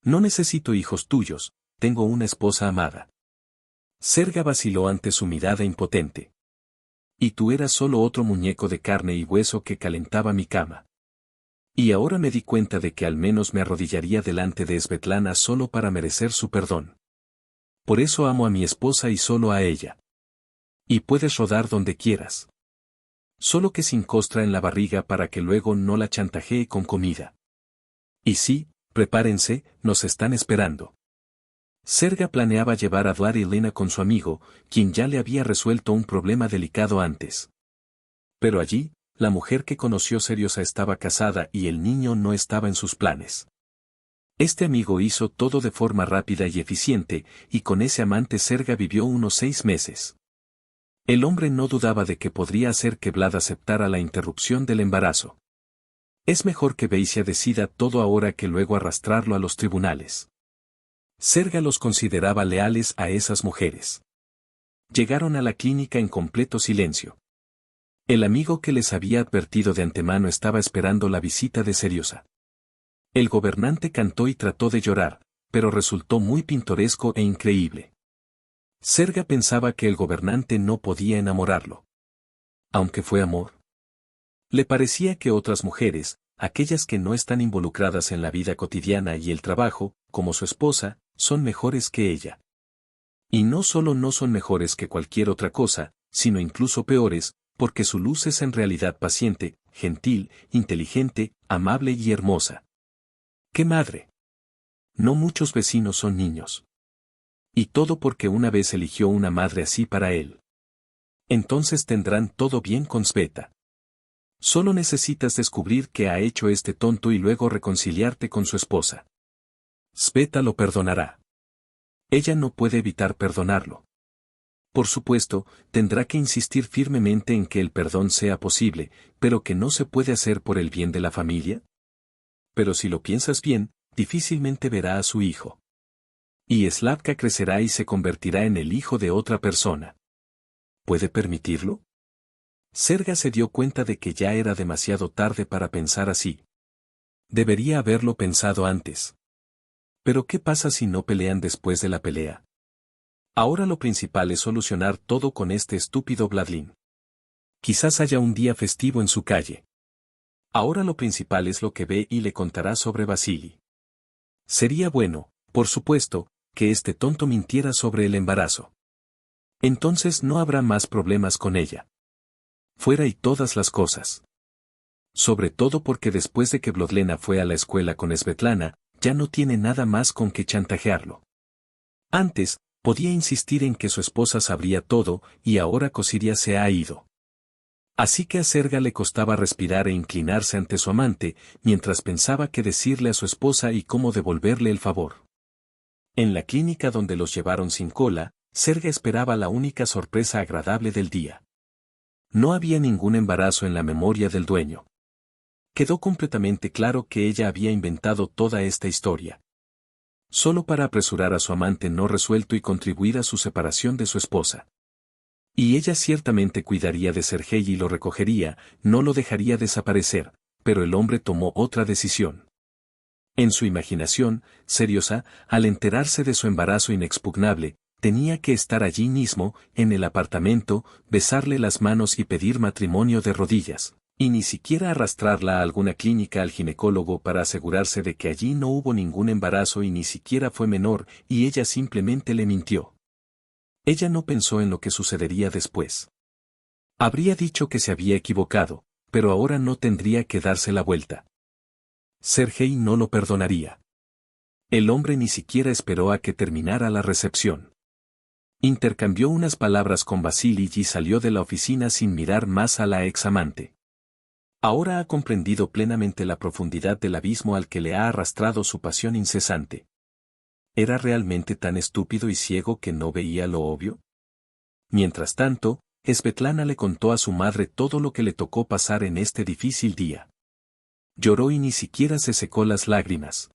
No necesito hijos tuyos, tengo una esposa amada. Serga vaciló ante su mirada impotente. Y tú eras solo otro muñeco de carne y hueso que calentaba mi cama. Y ahora me di cuenta de que al menos me arrodillaría delante de Svetlana solo para merecer su perdón. Por eso amo a mi esposa y solo a ella. Y puedes rodar donde quieras. Solo que sin costra en la barriga para que luego no la chantajee con comida. Y sí, prepárense, nos están esperando. Serga planeaba llevar a Vlad y Elena con su amigo, quien ya le había resuelto un problema delicado antes. Pero allí, la mujer que conoció Seriosa estaba casada y el niño no estaba en sus planes. Este amigo hizo todo de forma rápida y eficiente, y con ese amante Serga vivió unos 6 meses. El hombre no dudaba de que podría hacer que Vlad aceptara la interrupción del embarazo. Es mejor que Beisia decida todo ahora que luego arrastrarlo a los tribunales. Serga los consideraba leales a esas mujeres. Llegaron a la clínica en completo silencio. El amigo que les había advertido de antemano estaba esperando la visita de Seriosa. El gobernante cantó y trató de llorar, pero resultó muy pintoresco e increíble. Serga pensaba que el gobernante no podía enamorarlo. Aunque fue amor. Le parecía que otras mujeres, aquellas que no están involucradas en la vida cotidiana y el trabajo, como su esposa, son mejores que ella. Y no solo no son mejores que cualquier otra cosa, sino incluso peores, porque su luz es en realidad paciente, gentil, inteligente, amable y hermosa. ¡Qué madre! No muchos vecinos son niños. Y todo porque una vez eligió una madre así para él. Entonces tendrán todo bien con Sveta. Solo necesitas descubrir qué ha hecho este tonto y luego reconciliarte con su esposa. Sveta lo perdonará. Ella no puede evitar perdonarlo. Por supuesto, tendrá que insistir firmemente en que el perdón sea posible, pero que no se puede hacer por el bien de la familia. Pero si lo piensas bien, difícilmente verá a su hijo. Y Slavka crecerá y se convertirá en el hijo de otra persona. ¿Puede permitirlo? Serga se dio cuenta de que ya era demasiado tarde para pensar así. Debería haberlo pensado antes. Pero ¿qué pasa si no pelean después de la pelea? Ahora lo principal es solucionar todo con este estúpido Vladlin. Quizás haya un día festivo en su calle. Ahora lo principal es lo que ve y le contará sobre Vasily. Sería bueno, por supuesto, que este tonto mintiera sobre el embarazo. Entonces no habrá más problemas con ella. Fuera y todas las cosas. Sobre todo porque después de que Vlodlena fue a la escuela con Svetlana, ya no tiene nada más con que chantajearlo. Antes, podía insistir en que su esposa sabría todo, y ahora Kosiria se ha ido. Así que a Serga le costaba respirar e inclinarse ante su amante, mientras pensaba qué decirle a su esposa y cómo devolverle el favor. En la clínica donde los llevaron sin cola, Serga esperaba la única sorpresa agradable del día. No había ningún embarazo en la memoria del dueño. Quedó completamente claro que ella había inventado toda esta historia. Solo para apresurar a su amante no resuelto y contribuir a su separación de su esposa. Y ella ciertamente cuidaría de Sergei y lo recogería, no lo dejaría desaparecer, pero el hombre tomó otra decisión. En su imaginación, Seriosa, al enterarse de su embarazo inexpugnable, tenía que estar allí mismo, en el apartamento, besarle las manos y pedir matrimonio de rodillas, y ni siquiera arrastrarla a alguna clínica al ginecólogo para asegurarse de que allí no hubo ningún embarazo y ni siquiera fue menor, y ella simplemente le mintió. Ella no pensó en lo que sucedería después. Habría dicho que se había equivocado, pero ahora no tendría que darse la vuelta. Sergei no lo perdonaría. El hombre ni siquiera esperó a que terminara la recepción. Intercambió unas palabras con Vasily y salió de la oficina sin mirar más a la ex-amante. Ahora ha comprendido plenamente la profundidad del abismo al que le ha arrastrado su pasión incesante. ¿Era realmente tan estúpido y ciego que no veía lo obvio? Mientras tanto, Svetlana le contó a su madre todo lo que le tocó pasar en este difícil día. Lloró y ni siquiera se secó las lágrimas.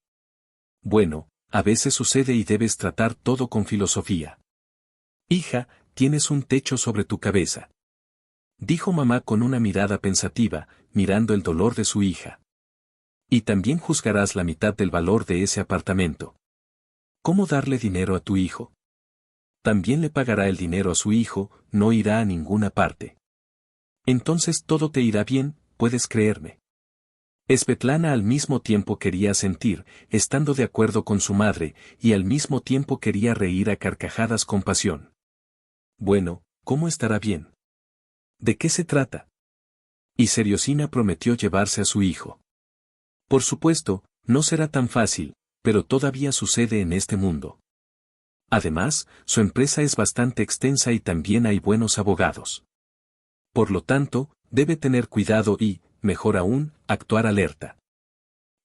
Bueno, a veces sucede y debes tratar todo con filosofía. Hija, tienes un techo sobre tu cabeza. Dijo mamá con una mirada pensativa, mirando el dolor de su hija. Y también juzgarás la mitad del valor de ese apartamento. ¿Cómo darle dinero a tu hijo? También le pagará el dinero a su hijo, no irá a ninguna parte. Entonces todo te irá bien, puedes creerme. Svetlana al mismo tiempo quería sentir, estando de acuerdo con su madre, y al mismo tiempo quería reír a carcajadas con pasión. Bueno, ¿cómo estará bien? ¿De qué se trata? Y Seriosina prometió llevarse a su hijo. Por supuesto, no será tan fácil, pero todavía sucede en este mundo. Además, su empresa es bastante extensa y también hay buenos abogados. Por lo tanto, debe tener cuidado y, mejor aún, actuar alerta.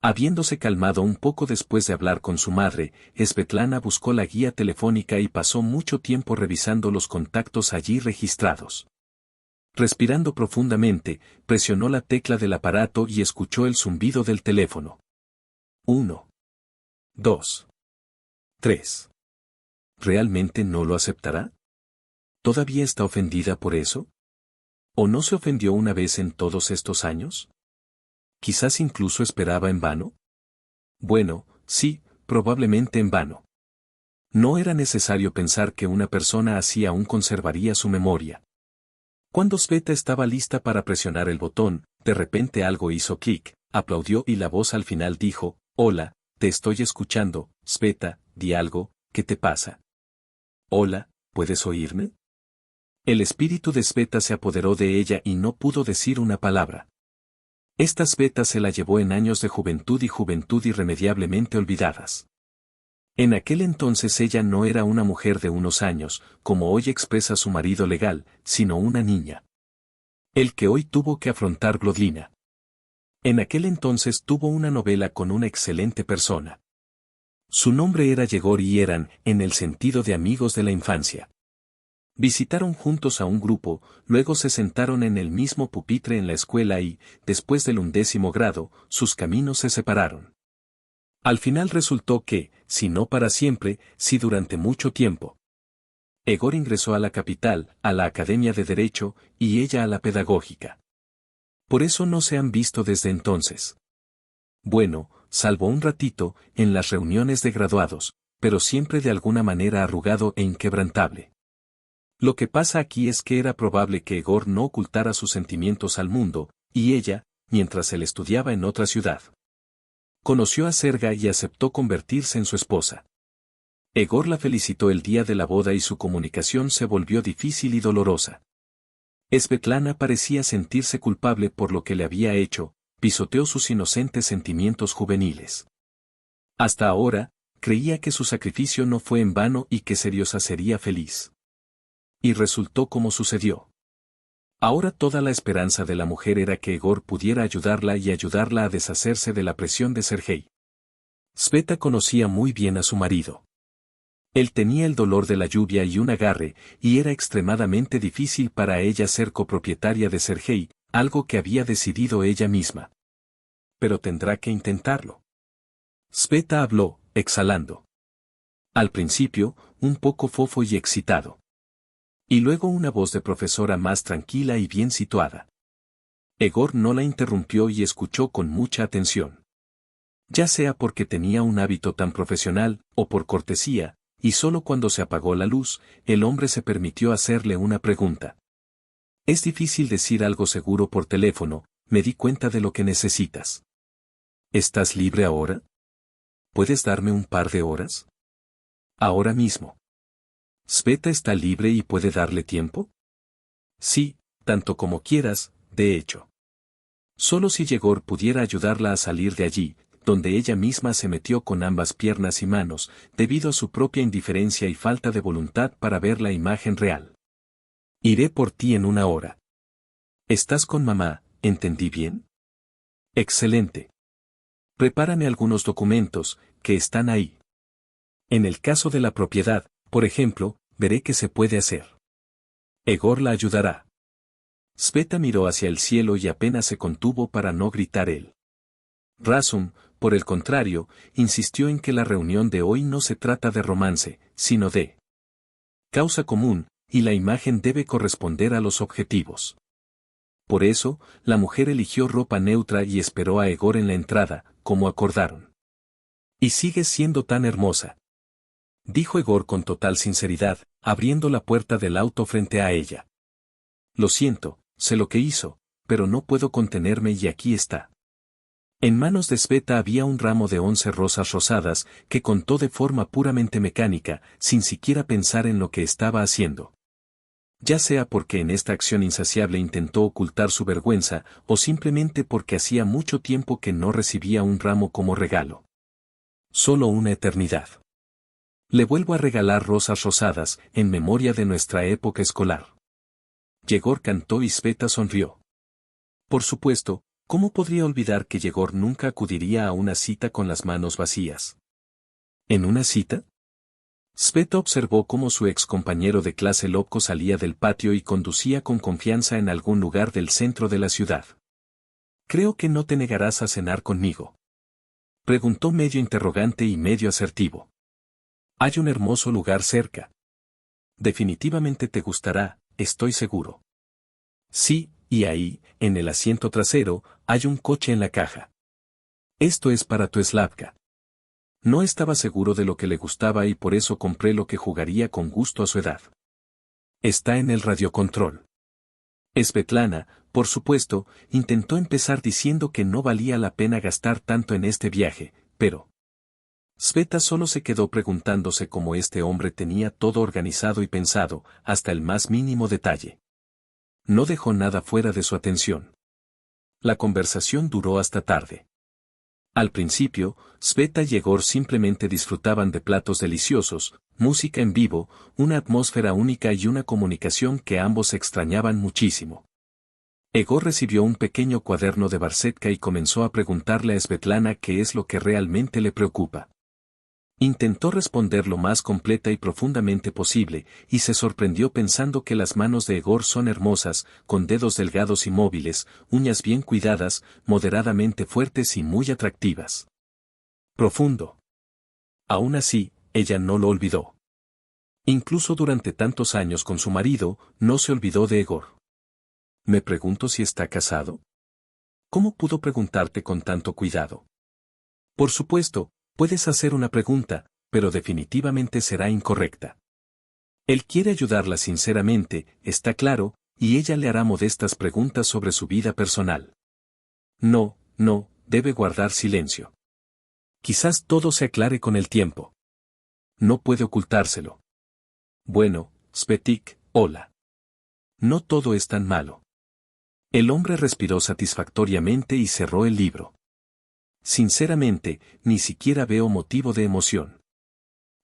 Habiéndose calmado un poco después de hablar con su madre, Svetlana buscó la guía telefónica y pasó mucho tiempo revisando los contactos allí registrados. Respirando profundamente, presionó la tecla del aparato y escuchó el zumbido del teléfono. 1, 2, 3. ¿Realmente no lo aceptará? ¿Todavía está ofendida por eso? ¿O no se ofendió una vez en todos estos años? Quizás incluso esperaba en vano. Bueno, sí, probablemente en vano. No era necesario pensar que una persona así aún conservaría su memoria. Cuando Sveta estaba lista para presionar el botón, de repente algo hizo clic, aplaudió y la voz al final dijo, «Hola, te estoy escuchando, Sveta, di algo, ¿qué te pasa?» «Hola, ¿puedes oírme?» El espíritu de Sveta se apoderó de ella y no pudo decir una palabra. Esta Sveta se la llevó en años de juventud irremediablemente olvidadas. En aquel entonces ella no era una mujer de unos años, como hoy expresa su marido legal, sino una niña. El que hoy tuvo que afrontar Glodlina. En aquel entonces tuvo una novela con una excelente persona. Su nombre era Yegor y eran, en el sentido de amigos de la infancia. Visitaron juntos a un grupo, luego se sentaron en el mismo pupitre en la escuela y, después del 11º grado, sus caminos se separaron. Al final resultó que, si no para siempre, sí durante mucho tiempo. Egor ingresó a la capital, a la Academia de Derecho, y ella a la Pedagógica. Por eso no se han visto desde entonces. Bueno, salvo un ratito, en las reuniones de graduados, pero siempre de alguna manera arrugado e inquebrantable. Lo que pasa aquí es que era probable que Egor no ocultara sus sentimientos al mundo, y ella, mientras él estudiaba en otra ciudad. Conoció a Serga y aceptó convertirse en su esposa. Egor la felicitó el día de la boda y su comunicación se volvió difícil y dolorosa. Svetlana parecía sentirse culpable por lo que le había hecho, pisoteó sus inocentes sentimientos juveniles. Hasta ahora, creía que su sacrificio no fue en vano y que Seriosa sería feliz. Y resultó como sucedió. Ahora toda la esperanza de la mujer era que Egor pudiera ayudarla y ayudarla a deshacerse de la presión de Sergei. Sveta conocía muy bien a su marido. Él tenía el dolor de la lluvia y un agarre, y era extremadamente difícil para ella ser copropietaria de Sergei, algo que había decidido ella misma. Pero tendrá que intentarlo. Sveta habló, exhalando. Al principio, un poco fofo y excitado. Y luego una voz de profesora más tranquila y bien situada. Egor no la interrumpió y escuchó con mucha atención. Ya sea porque tenía un hábito tan profesional, o por cortesía, y solo cuando se apagó la luz, el hombre se permitió hacerle una pregunta. Es difícil decir algo seguro por teléfono, me di cuenta de lo que necesitas. ¿Estás libre ahora? ¿Puedes darme un par de horas? Ahora mismo. ¿Sveta está libre y puede darle tiempo? Sí, tanto como quieras, de hecho. Solo si Yegor pudiera ayudarla a salir de allí, donde ella misma se metió con ambas piernas y manos, debido a su propia indiferencia y falta de voluntad para ver la imagen real. Iré por ti en una hora. ¿Estás con mamá, entendí bien? Excelente. Prepárame algunos documentos, que están ahí. En el caso de la propiedad, por ejemplo, veré qué se puede hacer. Egor la ayudará. Sveta miró hacia el cielo y apenas se contuvo para no gritar él. Razum, por el contrario, insistió en que la reunión de hoy no se trata de romance, sino de causa común, y la imagen debe corresponder a los objetivos. Por eso, la mujer eligió ropa neutra y esperó a Egor en la entrada, como acordaron. Y sigues siendo tan hermosa, dijo Egor con total sinceridad, abriendo la puerta del auto frente a ella. Lo siento, sé lo que hizo, pero no puedo contenerme y aquí está. En manos de Sveta había un ramo de 11 rosas rosadas, que contó de forma puramente mecánica, sin siquiera pensar en lo que estaba haciendo. Ya sea porque en esta acción insaciable intentó ocultar su vergüenza, o simplemente porque hacía mucho tiempo que no recibía un ramo como regalo. Solo una eternidad. Le vuelvo a regalar rosas rosadas, en memoria de nuestra época escolar. Yegor cantó y Sveta sonrió. Por supuesto, ¿cómo podría olvidar que Yegor nunca acudiría a una cita con las manos vacías? ¿En una cita? Sveta observó cómo su ex compañero de clase Lobko salía del patio y conducía con confianza en algún lugar del centro de la ciudad. «Creo que no te negarás a cenar conmigo», preguntó medio interrogante y medio asertivo. «Hay un hermoso lugar cerca. Definitivamente te gustará, estoy seguro». Sí, y ahí, en el asiento trasero, hay un coche en la caja. Esto es para tu Slavka. No estaba seguro de lo que le gustaba y por eso compré lo que jugaría con gusto a su edad. Está en el radiocontrol. Svetlana, por supuesto, intentó empezar diciendo que no valía la pena gastar tanto en este viaje, pero Sveta solo se quedó preguntándose cómo este hombre tenía todo organizado y pensado, hasta el más mínimo detalle. No dejó nada fuera de su atención. La conversación duró hasta tarde. Al principio, Sveta y Egor simplemente disfrutaban de platos deliciosos, música en vivo, una atmósfera única y una comunicación que ambos extrañaban muchísimo. Egor recibió un pequeño cuaderno de Barsetka y comenzó a preguntarle a Svetlana qué es lo que realmente le preocupa. Intentó responder lo más completa y profundamente posible, y se sorprendió pensando que las manos de Egor son hermosas, con dedos delgados y móviles, uñas bien cuidadas, moderadamente fuertes y muy atractivas. Profundo. Aún así, ella no lo olvidó. Incluso durante tantos años con su marido, no se olvidó de Egor. Me pregunto si está casado. ¿Cómo pudo preguntarte con tanto cuidado? Por supuesto, puedes hacer una pregunta, pero definitivamente será incorrecta. Él quiere ayudarla sinceramente, está claro, y ella le hará modestas preguntas sobre su vida personal. No, debe guardar silencio. Quizás todo se aclare con el tiempo. No puede ocultárselo. Bueno, Svetik, hola. No todo es tan malo. El hombre respiró satisfactoriamente y cerró el libro. Sinceramente, ni siquiera veo motivo de emoción.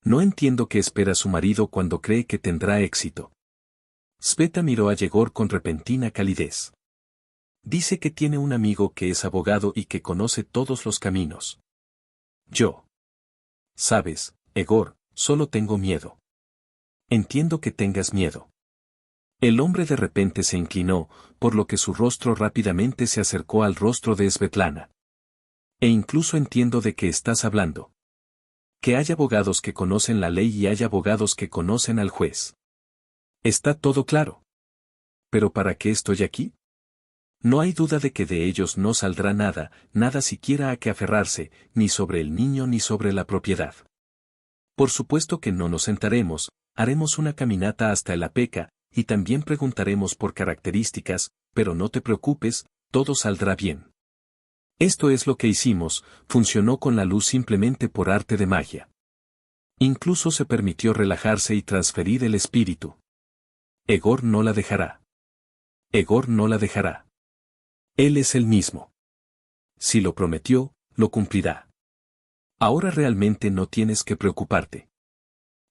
No entiendo qué espera su marido cuando cree que tendrá éxito. Sveta miró a Yegor con repentina calidez. Dice que tiene un amigo que es abogado y que conoce todos los caminos. Yo. Sabes, Egor, solo tengo miedo. Entiendo que tengas miedo. El hombre de repente se inclinó, por lo que su rostro rápidamente se acercó al rostro de Svetlana. E incluso entiendo de qué estás hablando. Que hay abogados que conocen la ley y hay abogados que conocen al juez. Está todo claro. ¿Pero para qué estoy aquí? No hay duda de que de ellos no saldrá nada, nada siquiera a que aferrarse, ni sobre el niño ni sobre la propiedad. Por supuesto que no nos sentaremos, haremos una caminata hasta el Apeca, y también preguntaremos por características, pero no te preocupes, todo saldrá bien. Esto es lo que hicimos, funcionó con la luz simplemente por arte de magia. Incluso se permitió relajarse y transferir el espíritu. Egor no la dejará. Egor no la dejará. Él es el mismo. Si lo prometió, lo cumplirá. Ahora realmente no tienes que preocuparte.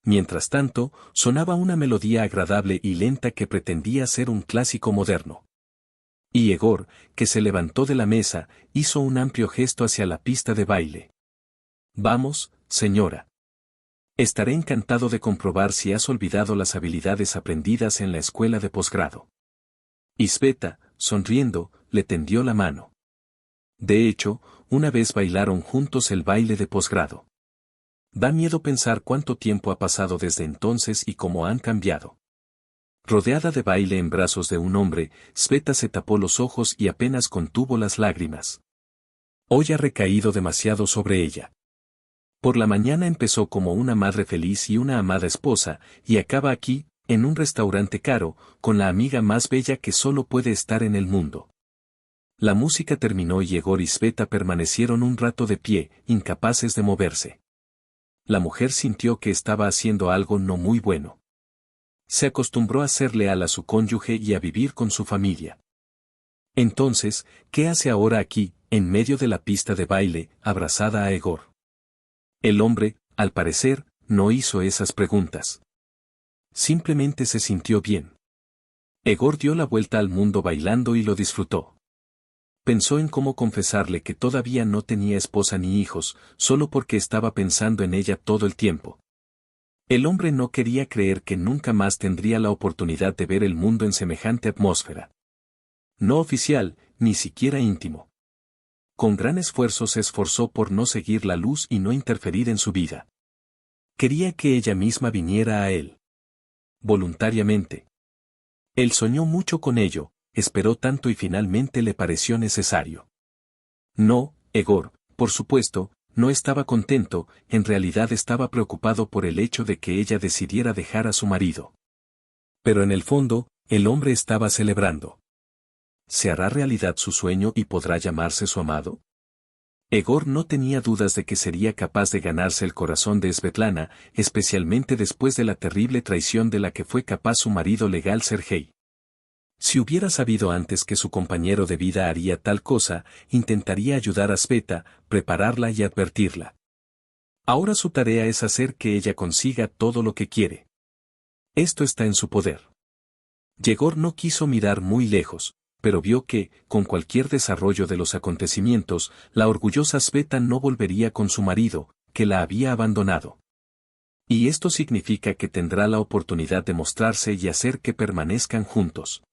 Mientras tanto, sonaba una melodía agradable y lenta que pretendía ser un clásico moderno. Y Egor, que se levantó de la mesa, hizo un amplio gesto hacia la pista de baile. Vamos, señora. Estaré encantado de comprobar si has olvidado las habilidades aprendidas en la escuela de posgrado. Y Sveta, sonriendo, le tendió la mano. De hecho, una vez bailaron juntos el baile de posgrado. Da miedo pensar cuánto tiempo ha pasado desde entonces y cómo han cambiado. Rodeada de baile en brazos de un hombre, Sveta se tapó los ojos y apenas contuvo las lágrimas. Hoy ha recaído demasiado sobre ella. Por la mañana empezó como una madre feliz y una amada esposa, y acaba aquí, en un restaurante caro, con la amiga más bella que solo puede estar en el mundo. La música terminó y Egor y Sveta permanecieron un rato de pie, incapaces de moverse. La mujer sintió que estaba haciendo algo no muy bueno. Se acostumbró a ser leal a su cónyuge y a vivir con su familia. Entonces, ¿qué hace ahora aquí, en medio de la pista de baile, abrazada a Egor? El hombre, al parecer, no hizo esas preguntas. Simplemente se sintió bien. Egor dio la vuelta al mundo bailando y lo disfrutó. Pensó en cómo confesarle que todavía no tenía esposa ni hijos, solo porque estaba pensando en ella todo el tiempo. El hombre no quería creer que nunca más tendría la oportunidad de ver el mundo en semejante atmósfera. No oficial, ni siquiera íntimo. Con gran esfuerzo se esforzó por no seguir la luz y no interferir en su vida. Quería que ella misma viniera a él. Voluntariamente. Él soñó mucho con ello, esperó tanto y finalmente le pareció necesario. No, Egor, por supuesto, no estaba contento, en realidad estaba preocupado por el hecho de que ella decidiera dejar a su marido. Pero en el fondo, el hombre estaba celebrando. ¿Se hará realidad su sueño y podrá llamarse su amado? Egor no tenía dudas de que sería capaz de ganarse el corazón de Svetlana, especialmente después de la terrible traición de la que fue capaz su marido legal Sergei. Si hubiera sabido antes que su compañero de vida haría tal cosa, intentaría ayudar a Sveta, prepararla y advertirla. Ahora su tarea es hacer que ella consiga todo lo que quiere. Esto está en su poder. Yegor no quiso mirar muy lejos, pero vio que, con cualquier desarrollo de los acontecimientos, la orgullosa Sveta no volvería con su marido, que la había abandonado. Y esto significa que tendrá la oportunidad de mostrarse y hacer que permanezcan juntos.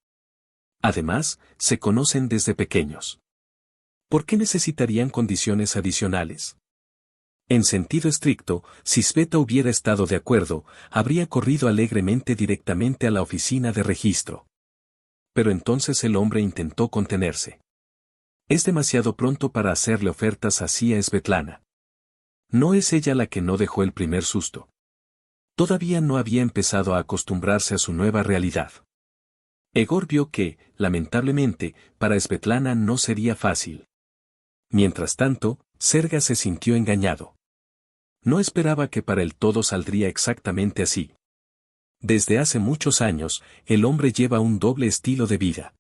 Además, se conocen desde pequeños. ¿Por qué necesitarían condiciones adicionales? En sentido estricto, si Sveta hubiera estado de acuerdo, habría corrido alegremente directamente a la oficina de registro. Pero entonces el hombre intentó contenerse. Es demasiado pronto para hacerle ofertas así a Svetlana. No es ella la que no dejó el primer susto. Todavía no había empezado a acostumbrarse a su nueva realidad. Egor vio que, lamentablemente, para Svetlana no sería fácil. Mientras tanto, Serga se sintió engañado. No esperaba que para él todo saldría exactamente así. Desde hace muchos años, el hombre lleva un doble estilo de vida.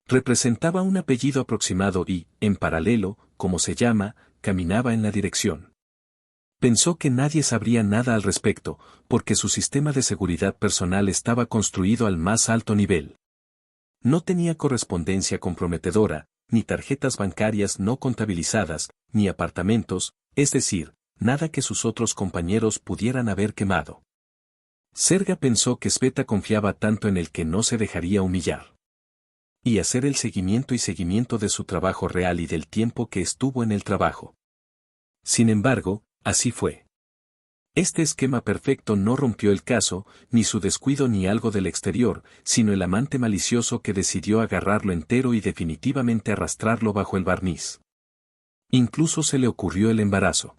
Representaba un apellido aproximado y, en paralelo, como se llama, caminaba en la dirección. Pensó que nadie sabría nada al respecto, porque su sistema de seguridad personal estaba construido al más alto nivel. No tenía correspondencia comprometedora, ni tarjetas bancarias no contabilizadas, ni apartamentos, es decir, nada que sus otros compañeros pudieran haber quemado. Serga pensó que Sveta confiaba tanto en él que no se dejaría humillar. Y hacer el seguimiento de su trabajo real y del tiempo que estuvo en el trabajo. Sin embargo, así fue. Este esquema perfecto no rompió el caso, ni su descuido ni algo del exterior, sino el amante malicioso que decidió agarrarlo entero y definitivamente arrastrarlo bajo el barniz. Incluso se le ocurrió el embarazo.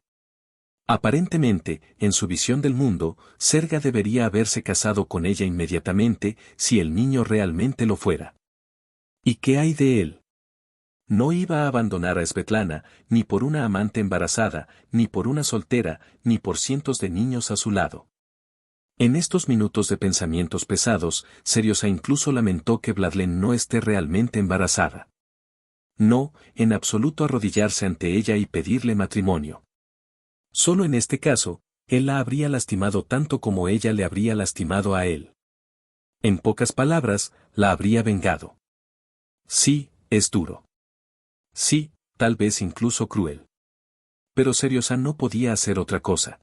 Aparentemente, en su visión del mundo, Serga debería haberse casado con ella inmediatamente, si el niño realmente lo fuera. ¿Y qué hay de él? No iba a abandonar a Svetlana, ni por una amante embarazada, ni por una soltera, ni por cientos de niños a su lado. En estos minutos de pensamientos pesados, Seriosa incluso lamentó que Vladlen no esté realmente embarazada. No, en absoluto arrodillarse ante ella y pedirle matrimonio. Solo en este caso, él la habría lastimado tanto como ella le habría lastimado a él. En pocas palabras, la habría vengado. Sí, es duro. Sí, tal vez incluso cruel. Pero Seriosa no podía hacer otra cosa.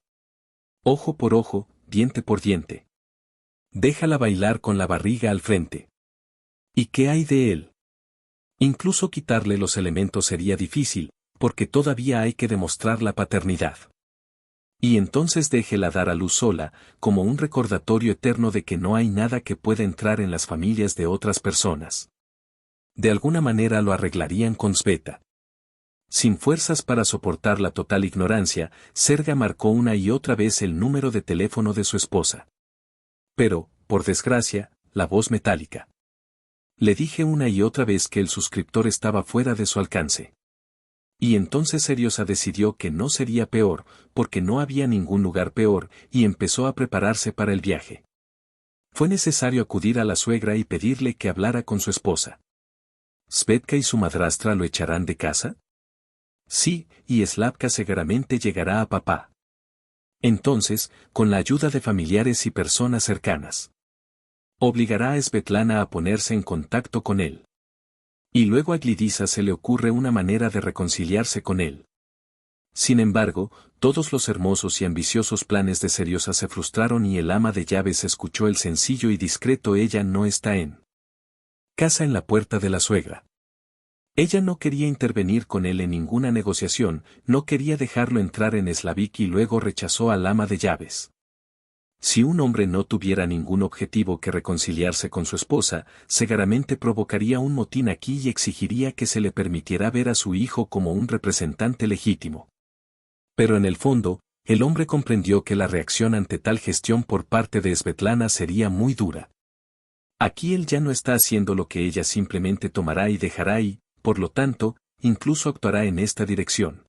Ojo por ojo, diente por diente. Déjala bailar con la barriga al frente. ¿Y qué hay de él? Incluso quitarle los elementos sería difícil, porque todavía hay que demostrar la paternidad. Y entonces déjela dar a luz sola, como un recordatorio eterno de que no hay nada que pueda entrar en las familias de otras personas. De alguna manera lo arreglarían con Sveta. Sin fuerzas para soportar la total ignorancia, Serga marcó una y otra vez el número de teléfono de su esposa. Pero, por desgracia, la voz metálica. Le dije una y otra vez que el suscriptor estaba fuera de su alcance. Y entonces Seriosa decidió que no sería peor, porque no había ningún lugar peor, y empezó a prepararse para el viaje. Fue necesario acudir a la suegra y pedirle que hablara con su esposa. ¿Svetka y su madrastra lo echarán de casa? Sí, y Slavka seguramente llegará a papá. Entonces, con la ayuda de familiares y personas cercanas, obligará a Svetlana a ponerse en contacto con él. Y luego a Glidisa se le ocurre una manera de reconciliarse con él. Sin embargo, todos los hermosos y ambiciosos planes de Seriosa se frustraron y el ama de llaves escuchó el sencillo y discreto «Ella no está en casa» en la puerta de la suegra. Ella no quería intervenir con él en ninguna negociación, no quería dejarlo entrar en Slavik y luego rechazó al ama de llaves. Si un hombre no tuviera ningún objetivo que reconciliarse con su esposa, seguramente provocaría un motín aquí y exigiría que se le permitiera ver a su hijo como un representante legítimo. Pero en el fondo, el hombre comprendió que la reacción ante tal gestión por parte de Svetlana sería muy dura. Aquí él ya no está haciendo lo que ella simplemente tomará y dejará y, por lo tanto, incluso actuará en esta dirección.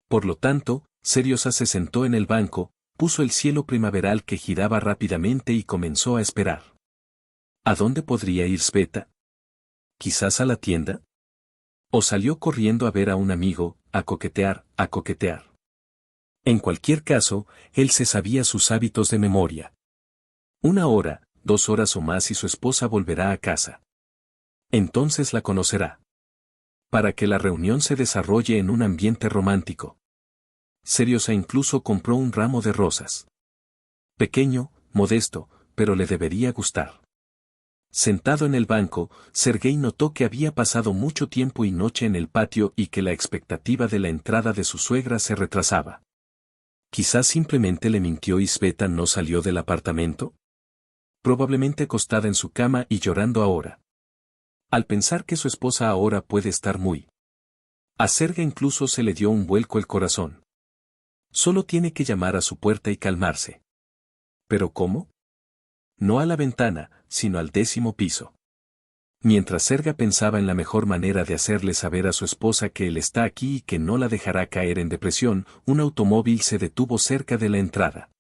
Por lo tanto, Seriosa se sentó en el banco, puso el cielo primaveral que giraba rápidamente y comenzó a esperar. ¿A dónde podría ir Sveta? ¿Quizás a la tienda? ¿O salió corriendo a ver a un amigo, a coquetear, a coquetear? En cualquier caso, él se sabía sus hábitos de memoria. 1 hora, 2 horas o más y su esposa volverá a casa. Entonces la conocerá. Para que la reunión se desarrolle en un ambiente romántico. Seriosa incluso compró un ramo de rosas. Pequeño, modesto, pero le debería gustar. Sentado en el banco, Sergei notó que había pasado mucho tiempo y noche en el patio y que la expectativa de la entrada de su suegra se retrasaba. Quizás simplemente le mintió y Sveta no salió del apartamento. Probablemente acostada en su cama y llorando ahora. Al pensar que su esposa ahora puede estar muy. A Sergei incluso se le dio un vuelco el corazón. Solo tiene que llamar a su puerta y calmarse. ¿Pero cómo? No a la ventana, sino al 10º piso. Mientras Serga pensaba en la mejor manera de hacerle saber a su esposa que él está aquí y que no la dejará caer en depresión, un automóvil se detuvo cerca de la entrada.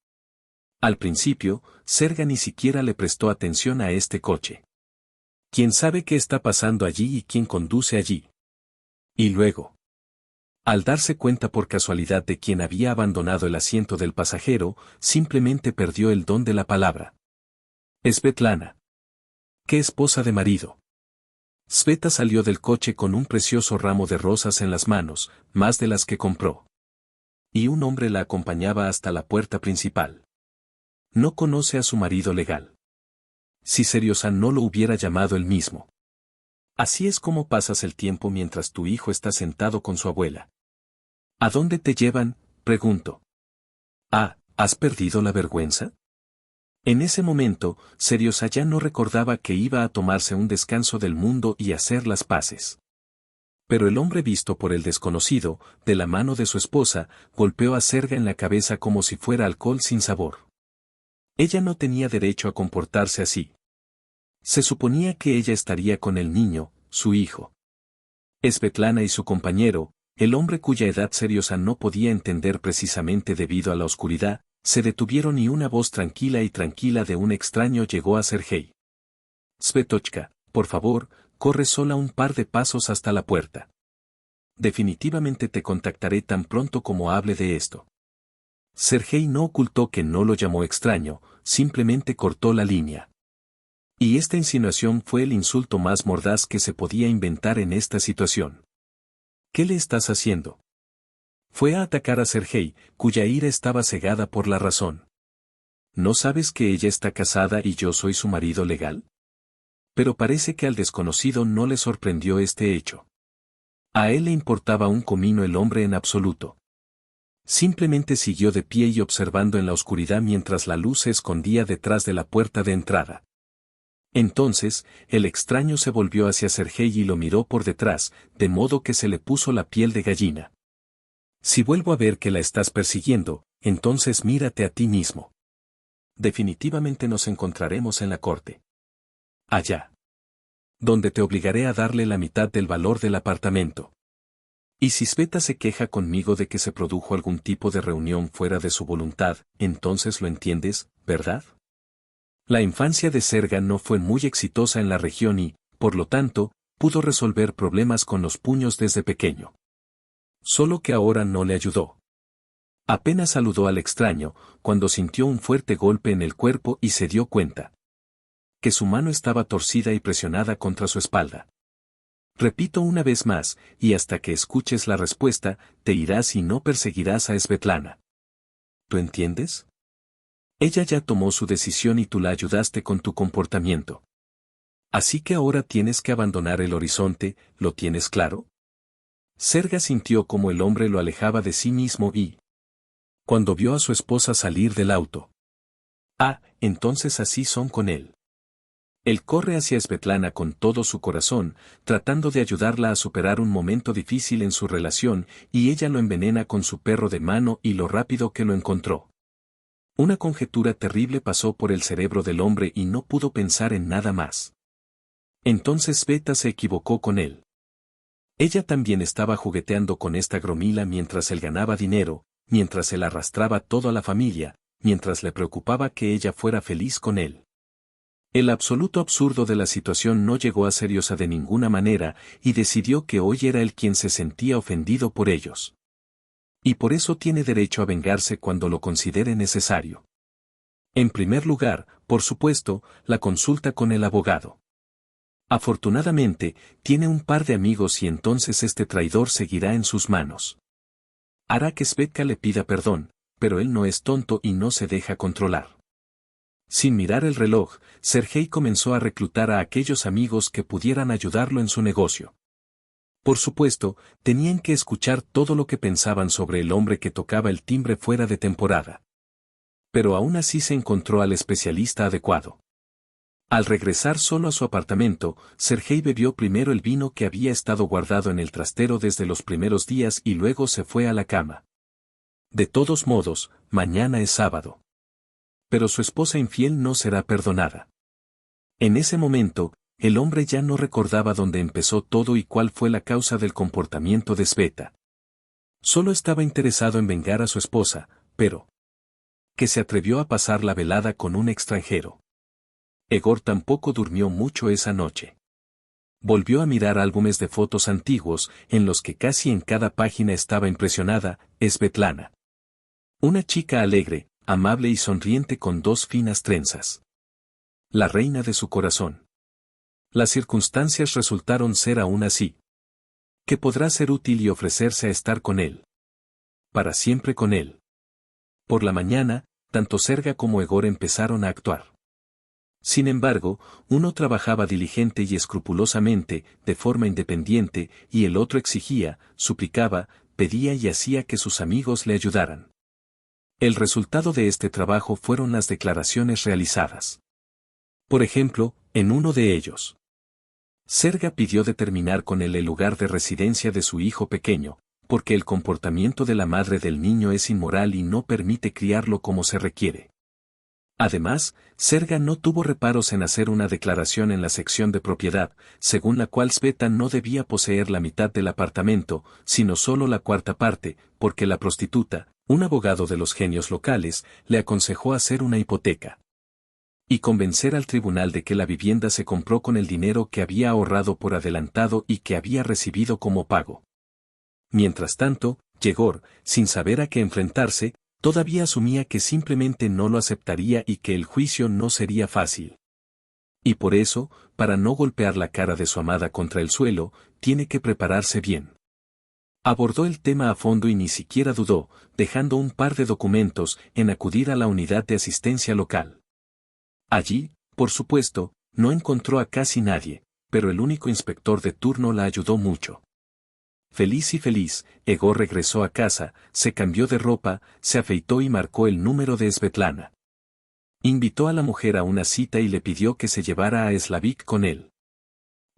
Al principio, Serga ni siquiera le prestó atención a este coche. ¿Quién sabe qué está pasando allí y quién conduce allí? Y luego, al darse cuenta por casualidad de quién había abandonado el asiento del pasajero, simplemente perdió el don de la palabra. Svetlana. ¿Qué esposa de marido? Sveta salió del coche con un precioso ramo de rosas en las manos, más de las que compró. Y un hombre la acompañaba hasta la puerta principal. No conoce a su marido legal. Si Seriosa no lo hubiera llamado él mismo. Así es como pasas el tiempo mientras tu hijo está sentado con su abuela. ¿A dónde te llevan? Pregunto. Ah, ¿has perdido la vergüenza? En ese momento, Seriosa ya no recordaba que iba a tomarse un descanso del mundo y hacer las paces. Pero el hombre visto por el desconocido, de la mano de su esposa, golpeó a Serga en la cabeza como si fuera alcohol sin sabor. Ella no tenía derecho a comportarse así. Se suponía que ella estaría con el niño, su hijo. Svetlana y su compañero, el hombre cuya edad Seriosa no podía entender precisamente debido a la oscuridad, se detuvieron y una voz tranquila de un extraño llegó a Sergei. Svetochka, por favor, corre sola un par de pasos hasta la puerta. Definitivamente te contactaré tan pronto como hable de esto. Sergei no ocultó que no lo llamó extraño, simplemente cortó la línea. Y esta insinuación fue el insulto más mordaz que se podía inventar en esta situación. ¿Qué le estás haciendo? Fue a atacar a Sergei, cuya ira estaba cegada por la razón. ¿No sabes que ella está casada y yo soy su marido legal? Pero parece que al desconocido no le sorprendió este hecho. A él le importaba un comino el hombre en absoluto. Simplemente siguió de pie y observando en la oscuridad mientras la luz se escondía detrás de la puerta de entrada. Entonces, el extraño se volvió hacia Sergei y lo miró por detrás, de modo que se le puso la piel de gallina. Si vuelvo a ver que la estás persiguiendo, entonces mírate a ti mismo. Definitivamente nos encontraremos en la corte. Allá. Donde te obligaré a darle la mitad del valor del apartamento. Y si Sveta se queja conmigo de que se produjo algún tipo de reunión fuera de su voluntad, entonces lo entiendes, ¿verdad? La infancia de Serga no fue muy exitosa en la región y, por lo tanto, pudo resolver problemas con los puños desde pequeño. Solo que ahora no le ayudó. Apenas saludó al extraño, cuando sintió un fuerte golpe en el cuerpo y se dio cuenta que su mano estaba torcida y presionada contra su espalda. Repito una vez más, y hasta que escuches la respuesta, te irás y no perseguirás a Svetlana. ¿Tú entiendes? Ella ya tomó su decisión y tú la ayudaste con tu comportamiento. Así que ahora tienes que abandonar el horizonte, ¿lo tienes claro? Serga sintió como el hombre lo alejaba de sí mismo y, cuando vio a su esposa salir del auto, Ah, entonces así son con él. Él corre hacia Svetlana con todo su corazón, tratando de ayudarla a superar un momento difícil en su relación, y ella lo envenena con su perro de mano y lo rápido que lo encontró. Una conjetura terrible pasó por el cerebro del hombre y no pudo pensar en nada más. Entonces Sveta se equivocó con él. Ella también estaba jugueteando con esta gromila mientras él ganaba dinero, mientras él arrastraba toda la familia, mientras le preocupaba que ella fuera feliz con él. El absoluto absurdo de la situación no llegó a seriosa de ninguna manera, y decidió que hoy era él quien se sentía ofendido por ellos. Y por eso tiene derecho a vengarse cuando lo considere necesario. En primer lugar, por supuesto, la consulta con el abogado. Afortunadamente, tiene un par de amigos y entonces este traidor seguirá en sus manos. Hará que Svetka le pida perdón, pero él no es tonto y no se deja controlar. Sin mirar el reloj, Sergei comenzó a reclutar a aquellos amigos que pudieran ayudarlo en su negocio. Por supuesto, tenían que escuchar todo lo que pensaban sobre el hombre que tocaba el timbre fuera de temporada. Pero aún así se encontró al especialista adecuado. Al regresar solo a su apartamento, Sergei bebió primero el vino que había estado guardado en el trastero desde los primeros días y luego se fue a la cama. De todos modos, mañana es sábado. Pero su esposa infiel no será perdonada. En ese momento, el hombre ya no recordaba dónde empezó todo y cuál fue la causa del comportamiento de Sveta. Solo estaba interesado en vengar a su esposa, pero que se atrevió a pasar la velada con un extranjero. Egor tampoco durmió mucho esa noche. Volvió a mirar álbumes de fotos antiguos, en los que casi en cada página estaba impresionada, Svetlana. Una chica alegre, amable y sonriente con dos finas trenzas. La reina de su corazón. Las circunstancias resultaron ser aún así. Que podrá ser útil y ofrecerse a estar con él. Para siempre con él. Por la mañana, tanto Serga como Egor empezaron a actuar. Sin embargo, uno trabajaba diligente y escrupulosamente, de forma independiente, y el otro exigía, suplicaba, pedía y hacía que sus amigos le ayudaran. El resultado de este trabajo fueron las declaraciones realizadas. Por ejemplo, en uno de ellos, Serga pidió determinar con él el lugar de residencia de su hijo pequeño, porque el comportamiento de la madre del niño es inmoral y no permite criarlo como se requiere. Además, Serga no tuvo reparos en hacer una declaración en la sección de propiedad, según la cual Sveta no debía poseer la mitad del apartamento, sino solo la cuarta parte, porque la prostituta, un abogado de los genios locales, le aconsejó hacer una hipoteca. Y convencer al tribunal de que la vivienda se compró con el dinero que había ahorrado por adelantado y que había recibido como pago. Mientras tanto, Yegor, sin saber a qué enfrentarse, todavía asumía que simplemente no lo aceptaría y que el juicio no sería fácil. Y por eso, para no golpear la cara de su amada contra el suelo, tiene que prepararse bien. Abordó el tema a fondo y ni siquiera dudó, dejando un par de documentos, en acudir a la unidad de asistencia local. Allí, por supuesto, no encontró a casi nadie, pero el único inspector de turno la ayudó mucho. Feliz y feliz, Egor regresó a casa, se cambió de ropa, se afeitó y marcó el número de Svetlana. Invitó a la mujer a una cita y le pidió que se llevara a Slavik con él.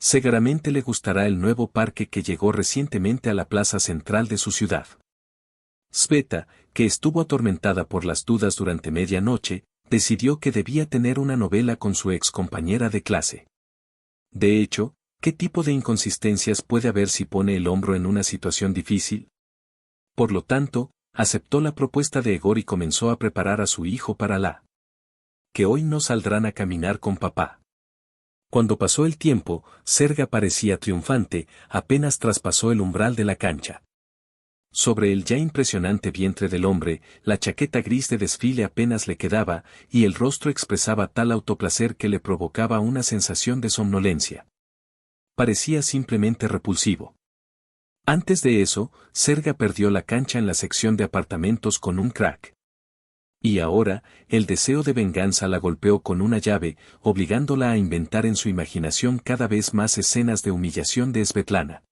Seguramente le gustará el nuevo parque que llegó recientemente a la plaza central de su ciudad. Sveta, que estuvo atormentada por las dudas durante medianoche, decidió que debía tener una novela con su ex compañera de clase. De hecho, ¿qué tipo de inconsistencias puede haber si pone el hombro en una situación difícil? Por lo tanto, aceptó la propuesta de Egor y comenzó a preparar a su hijo para la que hoy no saldrán a caminar con papá. Cuando pasó el tiempo, Serga parecía triunfante, apenas traspasó el umbral de la cancha. Sobre el ya impresionante vientre del hombre, la chaqueta gris de desfile apenas le quedaba, y el rostro expresaba tal autoplacer que le provocaba una sensación de somnolencia. Parecía simplemente repulsivo. Antes de eso, Serga perdió la cancha en la sección de apartamentos con un crack. Y ahora, el deseo de venganza la golpeó con una llave, obligándola a inventar en su imaginación cada vez más escenas de humillación de Svetlana.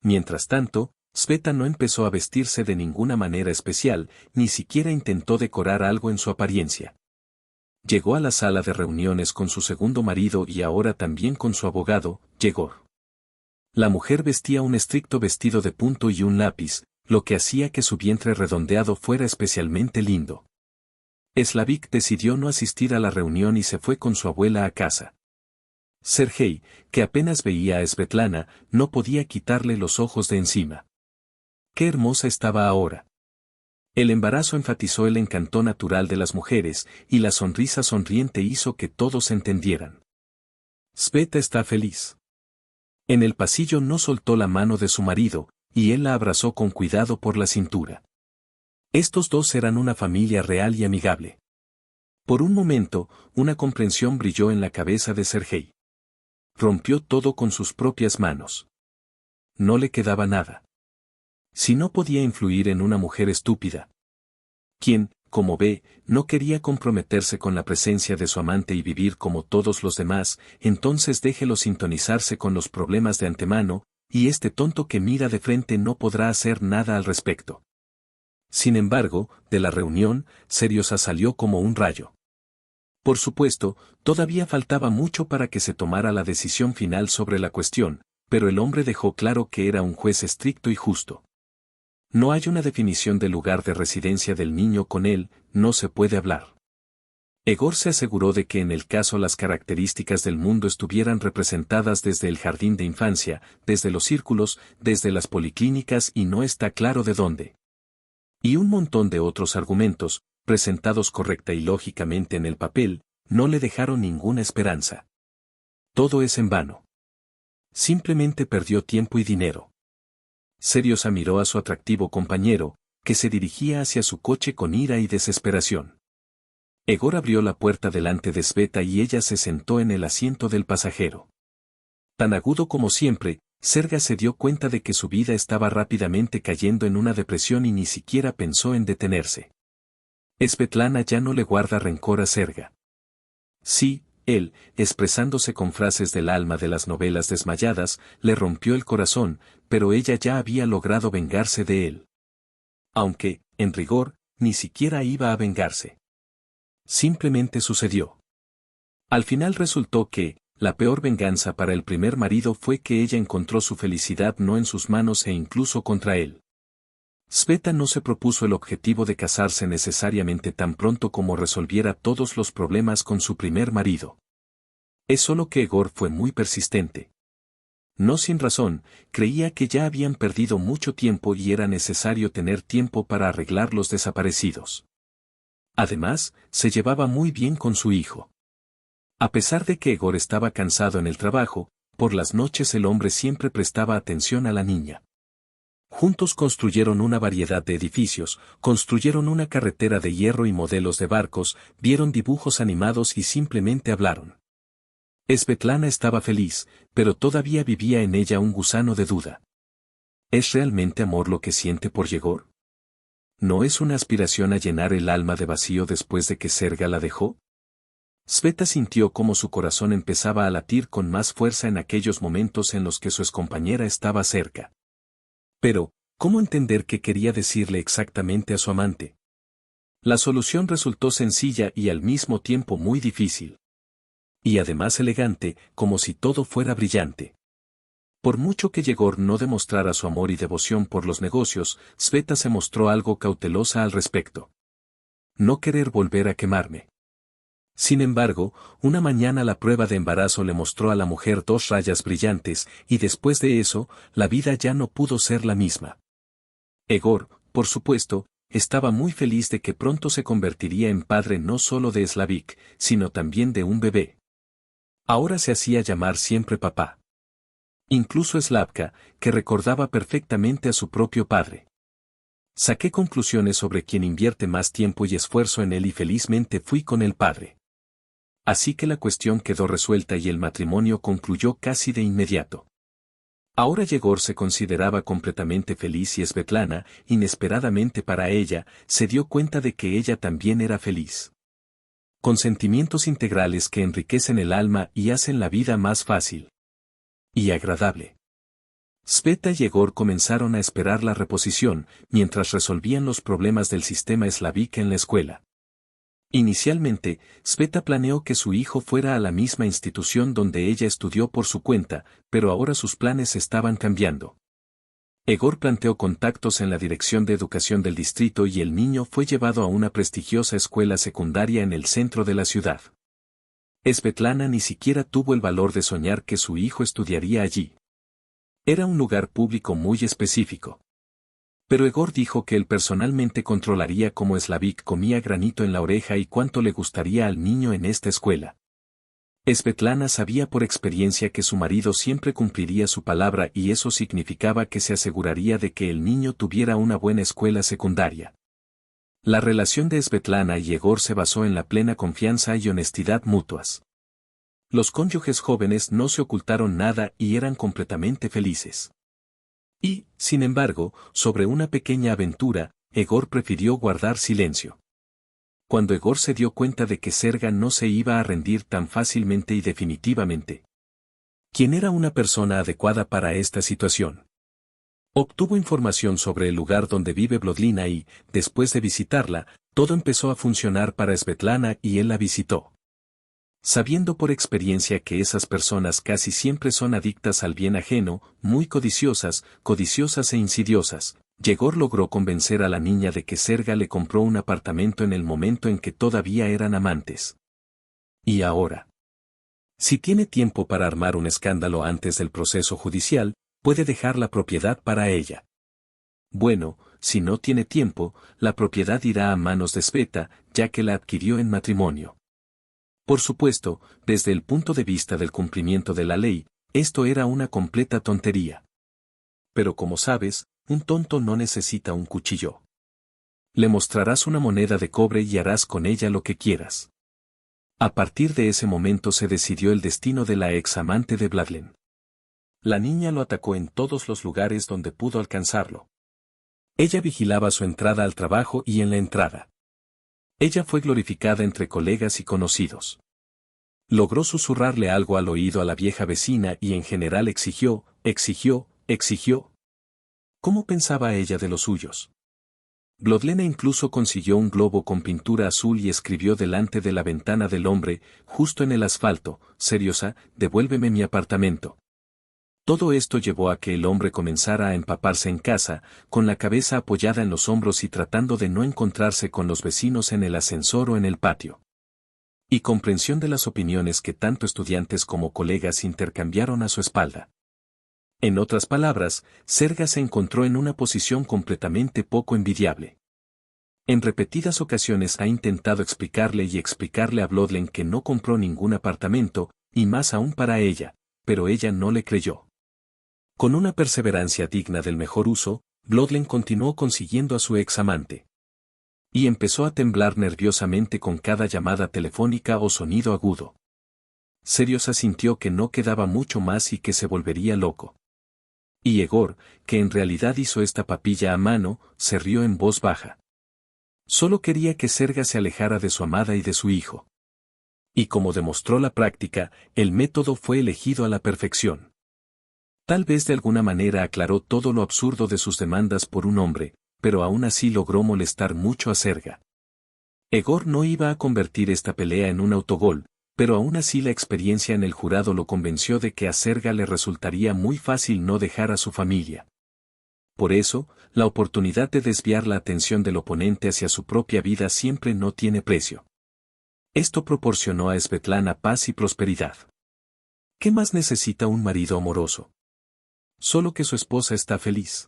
Mientras tanto, Sveta no empezó a vestirse de ninguna manera especial, ni siquiera intentó decorar algo en su apariencia. llegó a la sala de reuniones con su segundo marido y ahora también con su abogado, Yegor. La mujer vestía un estricto vestido de punto y un lápiz, lo que hacía que su vientre redondeado fuera especialmente lindo. Slavik decidió no asistir a la reunión y se fue con su abuela a casa. Sergei, que apenas veía a Svetlana, no podía quitarle los ojos de encima. ¡Qué hermosa estaba ahora! El embarazo enfatizó el encanto natural de las mujeres, y la sonrisa sonriente hizo que todos entendieran. Sveta está feliz. En el pasillo no soltó la mano de su marido, y él la abrazó con cuidado por la cintura. Estos dos eran una familia real y amigable. Por un momento, una comprensión brilló en la cabeza de Sergei. Rompió todo con sus propias manos. No le quedaba nada. Si no podía influir en una mujer estúpida, quien, como ve, no quería comprometerse con la presencia de su amante y vivir como todos los demás, entonces déjelo sintonizarse con los problemas de antemano, y este tonto que mira de frente no podrá hacer nada al respecto. Sin embargo, de la reunión, Seriosa salió como un rayo. Por supuesto, todavía faltaba mucho para que se tomara la decisión final sobre la cuestión, pero el hombre dejó claro que era un juez estricto y justo. No hay una definición del lugar de residencia del niño con él, no se puede hablar. Egor se aseguró de que en el caso las características del mundo estuvieran representadas desde el jardín de infancia, desde los círculos, desde las policlínicas y no está claro de dónde. Y un montón de otros argumentos, presentados correcta y lógicamente en el papel, no le dejaron ninguna esperanza. Todo es en vano. Simplemente perdió tiempo y dinero. Seriosa miró a su atractivo compañero, que se dirigía hacia su coche con ira y desesperación. Egor abrió la puerta delante de Sveta y ella se sentó en el asiento del pasajero. Tan agudo como siempre, Serga se dio cuenta de que su vida estaba rápidamente cayendo en una depresión y ni siquiera pensó en detenerse. Svetlana ya no le guarda rencor a Serga. Sí, él, expresándose con frases del alma de las novelas desmayadas, le rompió el corazón, pero ella ya había logrado vengarse de él. Aunque, en rigor, ni siquiera iba a vengarse. Simplemente sucedió. Al final resultó que, la peor venganza para el primer marido fue que ella encontró su felicidad no en sus manos e incluso contra él. Sveta no se propuso el objetivo de casarse necesariamente tan pronto como resolviera todos los problemas con su primer marido. Es solo que Egor fue muy persistente. No sin razón, creía que ya habían perdido mucho tiempo y era necesario tener tiempo para arreglar los desaparecidos. Además, se llevaba muy bien con su hijo. A pesar de que Egor estaba cansado en el trabajo, por las noches el hombre siempre prestaba atención a la niña. Juntos construyeron una variedad de edificios, construyeron una carretera de hierro y modelos de barcos, vieron dibujos animados y simplemente hablaron. Svetlana estaba feliz, pero todavía vivía en ella un gusano de duda. ¿Es realmente amor lo que siente por Yegor? ¿No es una aspiración a llenar el alma de vacío después de que Serga la dejó? Sveta sintió cómo su corazón empezaba a latir con más fuerza en aquellos momentos en los que su excompañera estaba cerca. Pero, ¿cómo entender qué quería decirle exactamente a su amante? La solución resultó sencilla y al mismo tiempo muy difícil. Y además elegante, como si todo fuera brillante. Por mucho que Yegor no demostrara su amor y devoción por los negocios, Sveta se mostró algo cautelosa al respecto. No querer volver a quemarme. Sin embargo, una mañana la prueba de embarazo le mostró a la mujer 2 rayas brillantes, y después de eso, la vida ya no pudo ser la misma. Egor, por supuesto, estaba muy feliz de que pronto se convertiría en padre no solo de Slavik, sino también de un bebé. Ahora se hacía llamar siempre papá. Incluso Slavka, que recordaba perfectamente a su propio padre. Saqué conclusiones sobre quién invierte más tiempo y esfuerzo en él y felizmente fui con el padre. Así que la cuestión quedó resuelta y el matrimonio concluyó casi de inmediato. Ahora Yegor se consideraba completamente feliz y Svetlana, inesperadamente para ella, se dio cuenta de que ella también era feliz. Con sentimientos integrales que enriquecen el alma y hacen la vida más fácil. Y agradable. Sveta y Yegor comenzaron a esperar la reposición, mientras resolvían los problemas del sistema Slavik en la escuela. Inicialmente, Sveta planeó que su hijo fuera a la misma institución donde ella estudió por su cuenta, pero ahora sus planes estaban cambiando. Egor planteó contactos en la Dirección de Educación del distrito y el niño fue llevado a una prestigiosa escuela secundaria en el centro de la ciudad. Svetlana ni siquiera tuvo el valor de soñar que su hijo estudiaría allí. Era un lugar público muy específico. Pero Egor dijo que él personalmente controlaría cómo Slavik comía granito en la oreja y cuánto le gustaría al niño en esta escuela. Svetlana sabía por experiencia que su marido siempre cumpliría su palabra y eso significaba que se aseguraría de que el niño tuviera una buena escuela secundaria. La relación de Svetlana y Egor se basó en la plena confianza y honestidad mutuas. Los cónyuges jóvenes no se ocultaron nada y eran completamente felices. Y, sin embargo, sobre una pequeña aventura, Egor prefirió guardar silencio. Cuando Egor se dio cuenta de que Serga no se iba a rendir tan fácilmente y definitivamente. ¿Quién era una persona adecuada para esta situación? Obtuvo información sobre el lugar donde vive Vlodlina y, después de visitarla, todo empezó a funcionar para Svetlana y él la visitó. Sabiendo por experiencia que esas personas casi siempre son adictas al bien ajeno, muy codiciosas e insidiosas, Egor logró convencer a la niña de que Serga le compró un apartamento en el momento en que todavía eran amantes. ¿Y ahora? Si tiene tiempo para armar un escándalo antes del proceso judicial, puede dejar la propiedad para ella. Bueno, si no tiene tiempo, la propiedad irá a manos de Sveta, ya que la adquirió en matrimonio. Por supuesto, desde el punto de vista del cumplimiento de la ley, esto era una completa tontería. Pero como sabes, un tonto no necesita un cuchillo. Le mostrarás una moneda de cobre y harás con ella lo que quieras. A partir de ese momento se decidió el destino de la ex amante de Vladlen. La niña lo atacó en todos los lugares donde pudo alcanzarlo. Ella vigilaba su entrada al trabajo y en la entrada. Ella fue glorificada entre colegas y conocidos. Logró susurrarle algo al oído a la vieja vecina y en general exigió. ¿Cómo pensaba ella de los suyos? Vlodlena incluso consiguió un globo con pintura azul y escribió delante de la ventana del hombre, justo en el asfalto: Seriosa, devuélveme mi apartamento. Todo esto llevó a que el hombre comenzara a empaparse en casa, con la cabeza apoyada en los hombros y tratando de no encontrarse con los vecinos en el ascensor o en el patio. Y comprensión de las opiniones que tanto estudiantes como colegas intercambiaron a su espalda. En otras palabras, Serga se encontró en una posición completamente poco envidiable. En repetidas ocasiones ha intentado explicarle a Vlodlen que no compró ningún apartamento, y más aún para ella, pero ella no le creyó. Con una perseverancia digna del mejor uso, Vlodlen continuó consiguiendo a su ex amante. Y empezó a temblar nerviosamente con cada llamada telefónica o sonido agudo. Seriosa sintió que no quedaba mucho más y que se volvería loco. Y Egor, que en realidad hizo esta papilla a mano, se rió en voz baja. Solo quería que Serga se alejara de su amada y de su hijo. Y como demostró la práctica, el método fue elegido a la perfección. Tal vez de alguna manera aclaró todo lo absurdo de sus demandas por un hombre, pero aún así logró molestar mucho a Serga. Egor no iba a convertir esta pelea en un autogol, pero aún así la experiencia en el jurado lo convenció de que a Serga le resultaría muy fácil no dejar a su familia. Por eso, la oportunidad de desviar la atención del oponente hacia su propia vida siempre no tiene precio. Esto proporcionó a Svetlana paz y prosperidad. ¿Qué más necesita un marido amoroso? Solo que su esposa está feliz.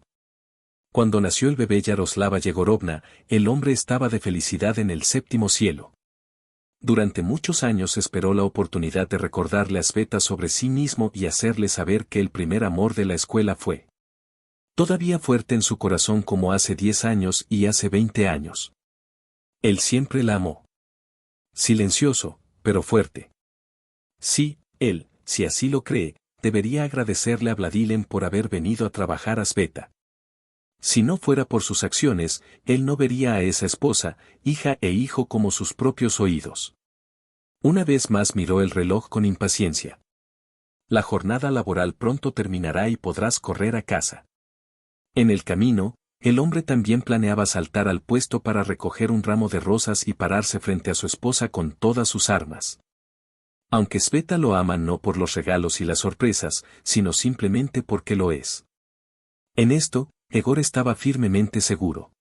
Cuando nació el bebé Yaroslava Yegorovna, el hombre estaba de felicidad en el séptimo cielo. Durante muchos años esperó la oportunidad de recordarle a Sveta sobre sí mismo y hacerle saber que el primer amor de la escuela fue todavía fuerte en su corazón como hace 10 años y hace 20 años. Él siempre la amó. Silencioso, pero fuerte. Sí, él, si así lo cree, debería agradecerle a Vladilin por haber venido a trabajar a Sveta. Si no fuera por sus acciones, él no vería a esa esposa, hija e hijo como sus propios oídos. Una vez más miró el reloj con impaciencia. La jornada laboral pronto terminará y podrás correr a casa. En el camino, El hombre también planeaba saltar al puesto para recoger un ramo de rosas y pararse frente a su esposa con todas sus armas. Aunque Sveta lo ama no por los regalos y las sorpresas, sino simplemente porque lo es. En esto, Egor estaba firmemente seguro.